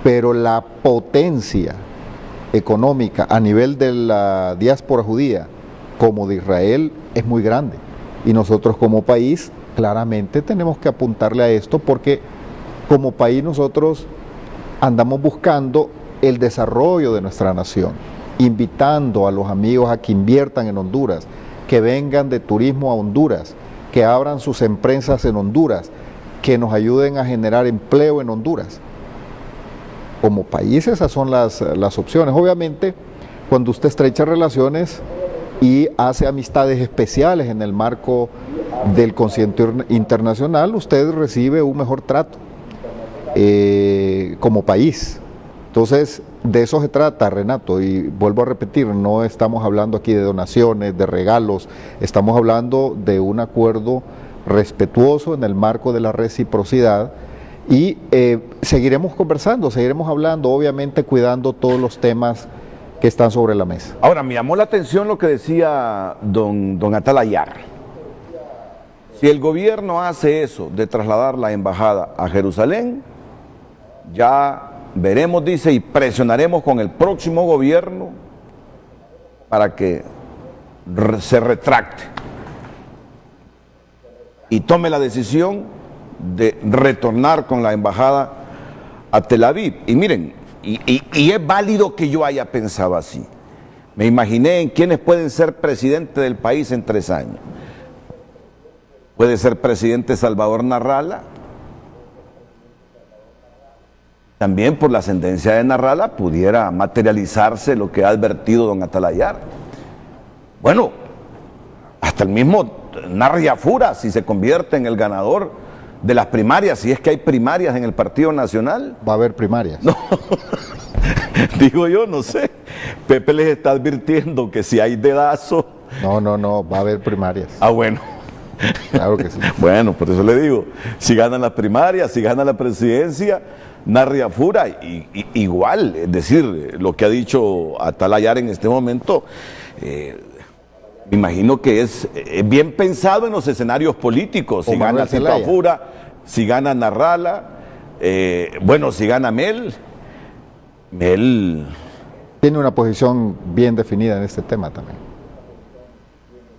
S4: pero la potencia económica a nivel de la diáspora judía como de Israel es muy grande, y nosotros como país claramente tenemos que apuntarle a esto, porque como país nosotros andamos buscando el desarrollo de nuestra nación, invitando a los amigos a que inviertan en Honduras, que vengan de turismo a Honduras, que abran sus empresas en Honduras, que nos ayuden a generar empleo en Honduras. Como país esas son las opciones. Obviamente, cuando usted estrecha relaciones y hace amistades especiales en el marco del concierto internacional, usted recibe un mejor trato como país. Entonces, de eso se trata, Renato, y vuelvo a repetir, no estamos hablando aquí de donaciones, de regalos, estamos hablando de un acuerdo respetuoso en el marco de la reciprocidad, y seguiremos conversando, seguiremos hablando, obviamente cuidando todos los temas que están sobre la mesa.
S3: Ahora, me llamó la atención lo que decía don Atala Yar. Si el gobierno hace eso de trasladar la embajada a Jerusalén, ya veremos, dice, y presionaremos con el próximo gobierno para que se retracte y tome la decisión de retornar con la embajada a Tel Aviv. Y miren, y es válido que yo haya pensado así. Me imaginé en quiénes pueden ser presidente del país en 3 años. Puede ser presidente Salvador Narrala. También por la ascendencia de Narrala pudiera materializarse lo que ha advertido don Atala Yar. Bueno, hasta el mismo Narria Fura, si se convierte en el ganador de las primarias, si es que hay primarias en el Partido Nacional.
S4: Va a haber primarias.
S3: No, digo yo, no sé. Pepe les está advirtiendo que si hay dedazo.
S4: No, va a haber primarias.
S3: Ah, bueno.
S4: Claro que sí.
S3: Bueno, por eso le digo, si ganan las primarias, si gana la presidencia, Narria Fura, igual, es decir, lo que ha dicho Atala Yar en este momento, Me imagino que es bien pensado en los escenarios políticos. Si gana Tito Afura, si gana Narrala, bueno, si gana Mel
S4: tiene una posición bien definida en este tema también.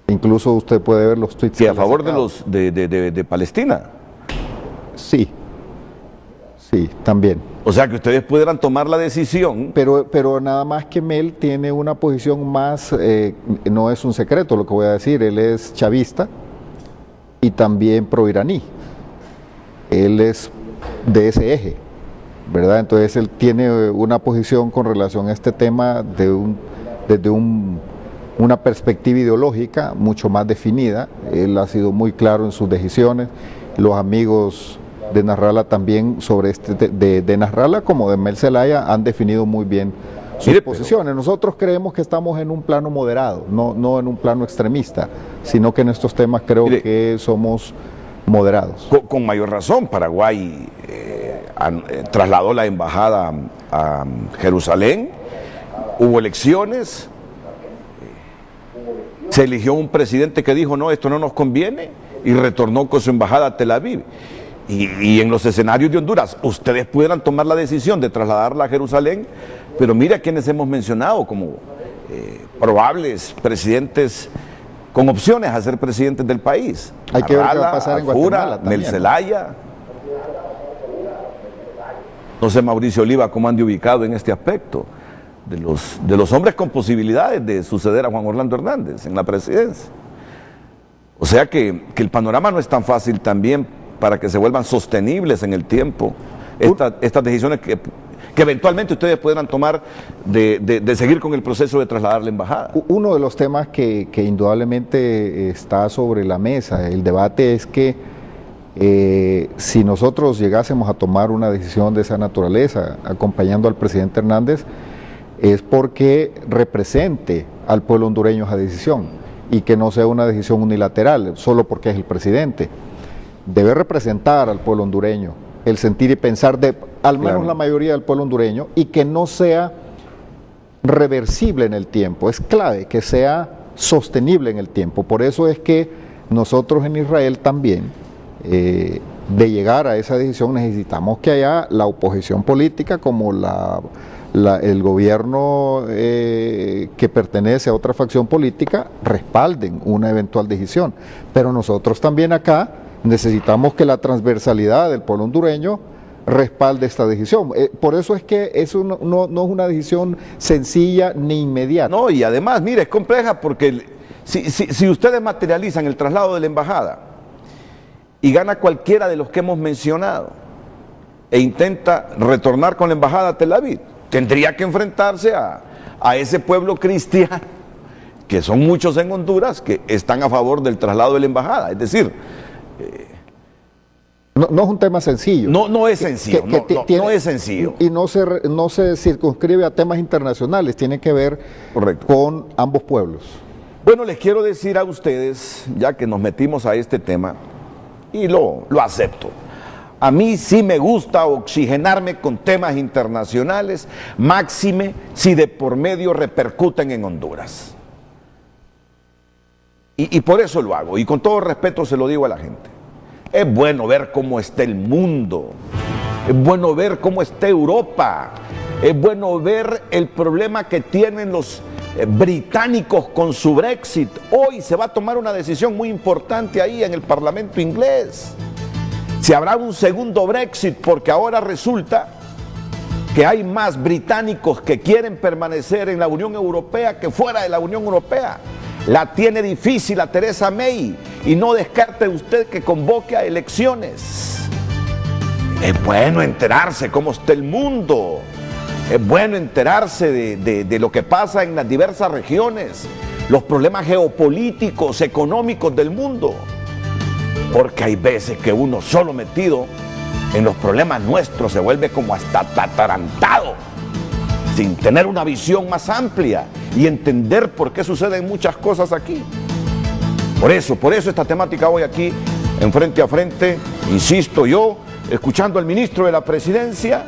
S4: Incluso usted puede ver los tweets.
S3: ¿Y a favor de Palestina?
S4: Sí, también.
S3: O sea que ustedes pudieran tomar la decisión.
S4: Pero nada más que Mel tiene una posición más, no es un secreto lo que voy a decir, él es chavista y también proiraní. Él es de ese eje, ¿verdad? Entonces él tiene una posición con relación a este tema desde una perspectiva ideológica mucho más definida. Él ha sido muy claro en sus decisiones. Los amigos de Nasrallah también sobre de Nasrallah como de Mel Zelaya han definido muy bien sus posiciones. Nosotros creemos que estamos en un plano moderado, no en un plano extremista, sino que en estos temas creo que somos moderados.
S3: Con mayor razón, Paraguay trasladó la embajada a Jerusalén, hubo elecciones, se eligió un presidente que dijo no, esto no nos conviene y retornó con su embajada a Tel Aviv. Y en los escenarios de Honduras, ustedes pudieran tomar la decisión de trasladarla a Jerusalén, pero mira a quienes hemos mencionado como probables presidentes con opciones a ser presidentes del país.
S4: Hay que ver qué va a pasar en Guatemala también.
S3: Mel Zelaya. No sé, Mauricio Oliva, cómo ande ubicado en este aspecto de los hombres con posibilidades de suceder a Juan Orlando Hernández en la presidencia. O sea que el panorama no es tan fácil también para que se vuelvan sostenibles en el tiempo estas decisiones que eventualmente ustedes puedan tomar de seguir con el proceso de trasladar la embajada.
S4: Uno de los temas que indudablemente está sobre la mesa, el debate es que si nosotros llegásemos a tomar una decisión de esa naturaleza, acompañando al presidente Hernández, es porque represente al pueblo hondureño esa decisión y que no sea una decisión unilateral, solo porque es el presidente. Debe representar al pueblo hondureño, el sentir y pensar de al menos la mayoría del pueblo hondureño, y que no sea reversible en el tiempo. Es clave que sea sostenible en el tiempo. Por eso es que nosotros en Israel también, de llegar a esa decisión, necesitamos que haya la oposición política como el gobierno que pertenece a otra facción política respalden una eventual decisión. Pero nosotros también acá necesitamos que la transversalidad del pueblo hondureño respalde esta decisión. Por eso es que eso no es una decisión sencilla ni inmediata.
S3: No, y además, mire, es compleja porque si ustedes materializan el traslado de la embajada y gana cualquiera de los que hemos mencionado e intenta retornar con la embajada a Tel Aviv, tendría que enfrentarse a ese pueblo cristiano, que son muchos en Honduras, que están a favor del traslado de la embajada. Es decir,
S4: no es un tema sencillo.
S3: No es sencillo, no es sencillo.
S4: Y no se circunscribe a temas internacionales, tiene que ver con ambos pueblos.
S3: Bueno, les quiero decir a ustedes, ya que nos metimos a este tema, y lo acepto, a mí sí me gusta oxigenarme con temas internacionales, máxime si de por medio repercuten en Honduras. Y por eso lo hago, y con todo respeto se lo digo a la gente. Es bueno ver cómo está el mundo, es bueno ver cómo está Europa, es bueno ver el problema que tienen los británicos con su Brexit. Hoy se va a tomar una decisión muy importante ahí en el Parlamento inglés. Si habrá un segundo Brexit, porque ahora resulta que hay más británicos que quieren permanecer en la Unión Europea que fuera de la Unión Europea. La tiene difícil a Theresa May y no descarte usted que convoque a elecciones. Es bueno enterarse cómo está el mundo. Es bueno enterarse de lo que pasa en las diversas regiones, los problemas geopolíticos, económicos del mundo. Porque hay veces que uno solo metido en los problemas nuestros se vuelve como hasta atarantado, sin tener una visión más amplia y entender por qué suceden muchas cosas aquí. Por eso esta temática hoy aquí, en Frente a Frente, insisto yo, escuchando al ministro de la Presidencia,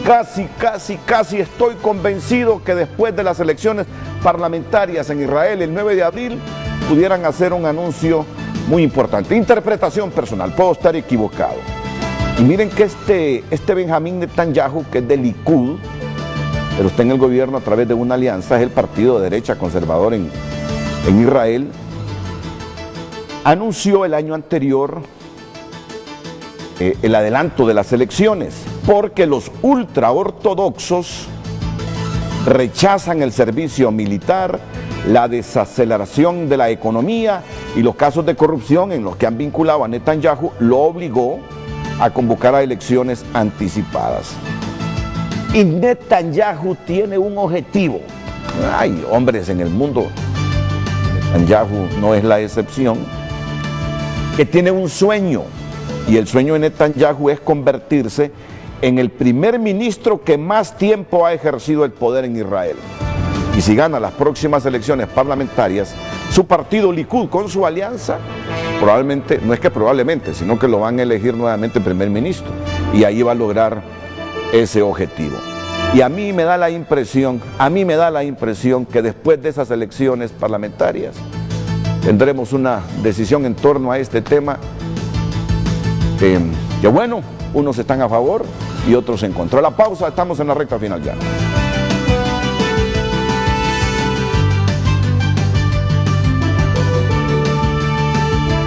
S3: casi estoy convencido que después de las elecciones parlamentarias en Israel el 9 de abril, pudieran hacer un anuncio muy importante. Interpretación personal, puedo estar equivocado. Y miren que este Benjamín Netanyahu, que es de Likud, pero está en el gobierno a través de una alianza, es el partido de derecha conservador en Israel, anunció el año anterior el adelanto de las elecciones, porque los ultraortodoxos rechazan el servicio militar, la desaceleración de la economía y los casos de corrupción en los que han vinculado a Netanyahu lo obligó a convocar a elecciones anticipadas. Y Netanyahu tiene un objetivo. Hay hombres en el mundo, Netanyahu no es la excepción, que tiene un sueño, y el sueño de Netanyahu es convertirse en el primer ministro que más tiempo ha ejercido el poder en Israel. Y si gana las próximas elecciones parlamentarias, su partido Likud con su alianza, probablemente, no es que probablemente, sino que lo van a elegir nuevamente primer ministro, y ahí va a lograr ese objetivo. Y a mí me da la impresión que después de esas elecciones parlamentarias tendremos una decisión en torno a este tema que bueno, unos están a favor y otros en contra. La pausa, estamos en la recta final ya.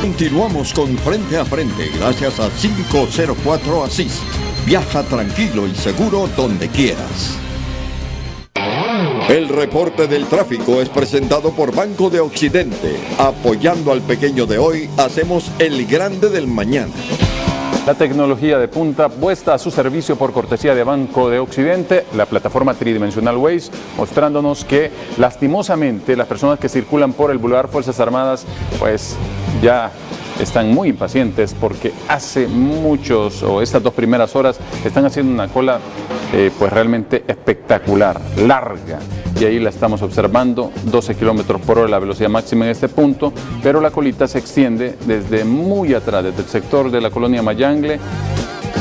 S2: Continuamos con Frente a Frente gracias a 504 Asís. Viaja tranquilo y seguro donde quieras. El reporte del tráfico es presentado por Banco de Occidente. Apoyando al pequeño de hoy, hacemos el grande del mañana.
S9: La tecnología de punta puesta a su servicio por cortesía de Banco de Occidente, la plataforma tridimensional Waze, mostrándonos que lastimosamente las personas que circulan por el Boulevard Fuerzas Armadas pues ya están muy impacientes porque hace muchos o estas 2 primeras horas están haciendo una cola pues realmente espectacular, larga, y ahí la estamos observando, 12 kilómetros por hora la velocidad máxima en este punto, pero la colita se extiende desde muy atrás, desde el sector de la colonia Mayangle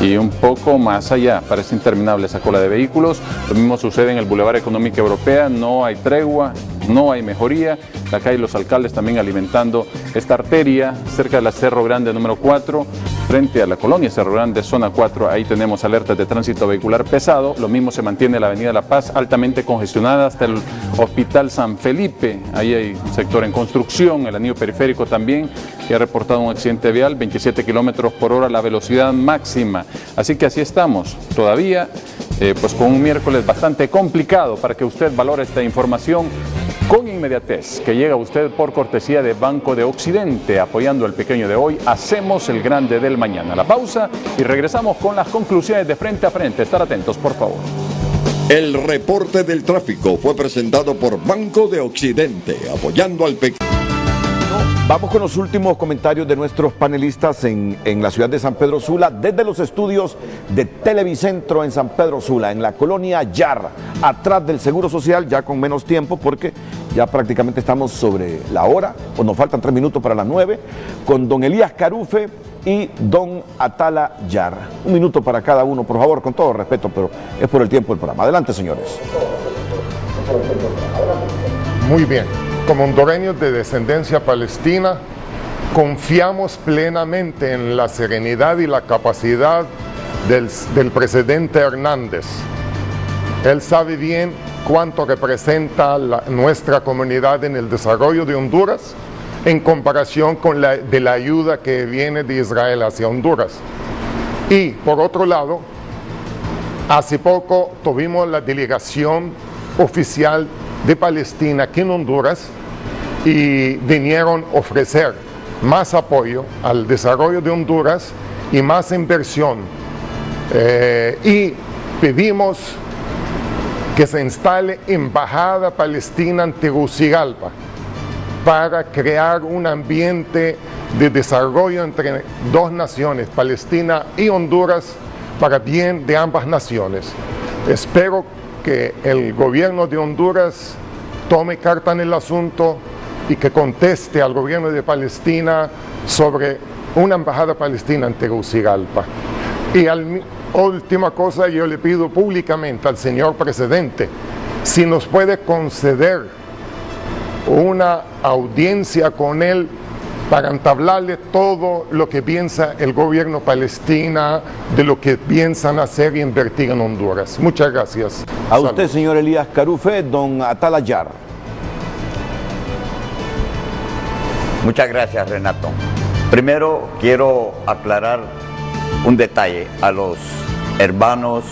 S9: y un poco más allá. Parece interminable esa cola de vehículos. Lo mismo sucede en el Boulevard Económica Europea, no hay tregua, no hay mejoría. Acá hay los alcaldes también alimentando esta arteria cerca de la Cerro Grande número 4, frente a la colonia Cerro Grande, zona 4, ahí tenemos alertas de tránsito vehicular pesado. Lo mismo se mantiene la avenida La Paz altamente congestionada hasta el Hospital San Felipe, ahí hay un sector en construcción, el anillo periférico también, que ha reportado un accidente vial, 27 kilómetros por hora la velocidad máxima. Así que así estamos, todavía pues con un miércoles bastante complicado para que usted valore esta información con inmediatez, que llega a usted por cortesía de Banco de Occidente, apoyando al pequeño de hoy. Hacemos el grande del mañana. La pausa y regresamos con las conclusiones de Frente a Frente. Estar atentos, por favor.
S2: El reporte del tráfico fue presentado por Banco de Occidente, apoyando al pequeño.
S3: Vamos con los últimos comentarios de nuestros panelistas en la ciudad de San Pedro Sula, desde los estudios de Televicentro en San Pedro Sula, en la colonia Yar, atrás del Seguro Social, ya con menos tiempo porque ya prácticamente estamos sobre la hora, o nos faltan 3 minutos para las 9, con don Elías Carufe y don Atala Yar. 1 minuto para cada uno, por favor, con todo respeto, pero es por el tiempo del programa. Adelante, señores.
S5: Muy bien. Como hondureños de descendencia palestina, confiamos plenamente en la serenidad y la capacidad del presidente Hernández. Él sabe bien cuánto representa nuestra comunidad en el desarrollo de Honduras en comparación con la ayuda que viene de Israel hacia Honduras. Y por otro lado, hace poco tuvimos la delegación oficial de Palestina aquí en Honduras y vinieron a ofrecer más apoyo al desarrollo de Honduras y más inversión. Y pedimos que se instale embajada palestina en Tegucigalpa para crear un ambiente de desarrollo entre 2 naciones, Palestina y Honduras, para bien de ambas naciones. Espero que el gobierno de Honduras tome carta en el asunto y que conteste al gobierno de Palestina sobre una embajada palestina en Tegucigalpa. Y última cosa, yo le pido públicamente al señor presidente si nos puede conceder una audiencia con él para entablarle todo lo que piensa el gobierno palestino, de lo que piensan hacer y invertir en Honduras. Muchas gracias.
S3: A usted, señor Elías Carufe, don Atalayar.
S6: Muchas gracias, Renato. Primero quiero aclarar un detalle a los hermanos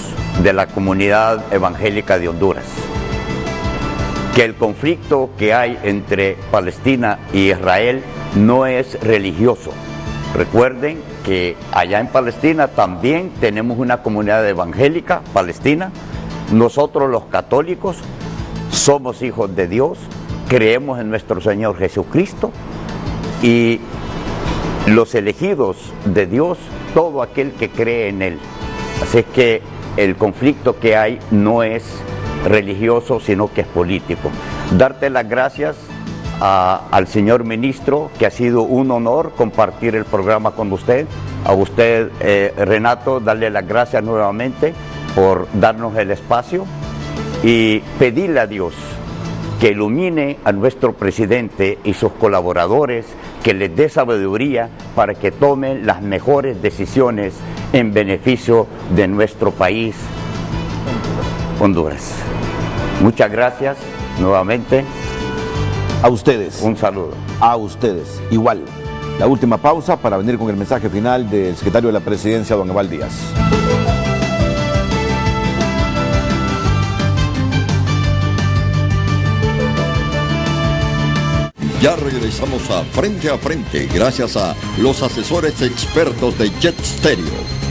S6: de la comunidad evangélica de Honduras, que el conflicto que hay entre Palestina y Israel no es religioso. Recuerden que allá en Palestina también tenemos una comunidad evangélica palestina. Nosotros los católicos somos hijos de Dios, creemos en nuestro Señor Jesucristo, y los elegidos de Dios, todo aquel que cree en Él. Así es que el conflicto que hay no es religioso, sino que es político. Darte las gracias al señor ministro, que ha sido un honor compartir el programa con usted. A usted, Renato, darle las gracias nuevamente por darnos el espacio y pedirle a Dios que ilumine a nuestro presidente y sus colaboradores, que les dé sabiduría para que tomen las mejores decisiones en beneficio de nuestro país, Honduras. Muchas gracias nuevamente.
S3: A ustedes.
S6: Un saludo.
S3: A ustedes. Igual. La última pausa para venir con el mensaje final del secretario de la Presidencia, don Eval Díaz.
S2: Ya regresamos a Frente, gracias a los asesores expertos de Jet Stereo.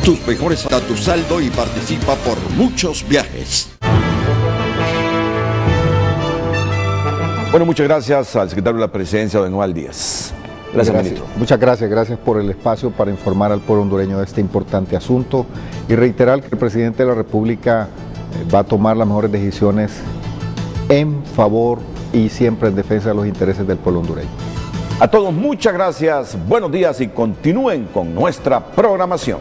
S2: Tus mejores a tu saldo y participa por muchos viajes.
S3: Bueno, muchas gracias al secretario de la Presidencia, don Eval Díaz. Gracias, ministro.
S4: Muchas gracias por el espacio para informar al pueblo hondureño de este importante asunto y reiterar que el presidente de la República va a tomar las mejores decisiones en favor y siempre en defensa de los intereses del pueblo hondureño.
S3: A todos muchas gracias, buenos días y continúen con nuestra programación.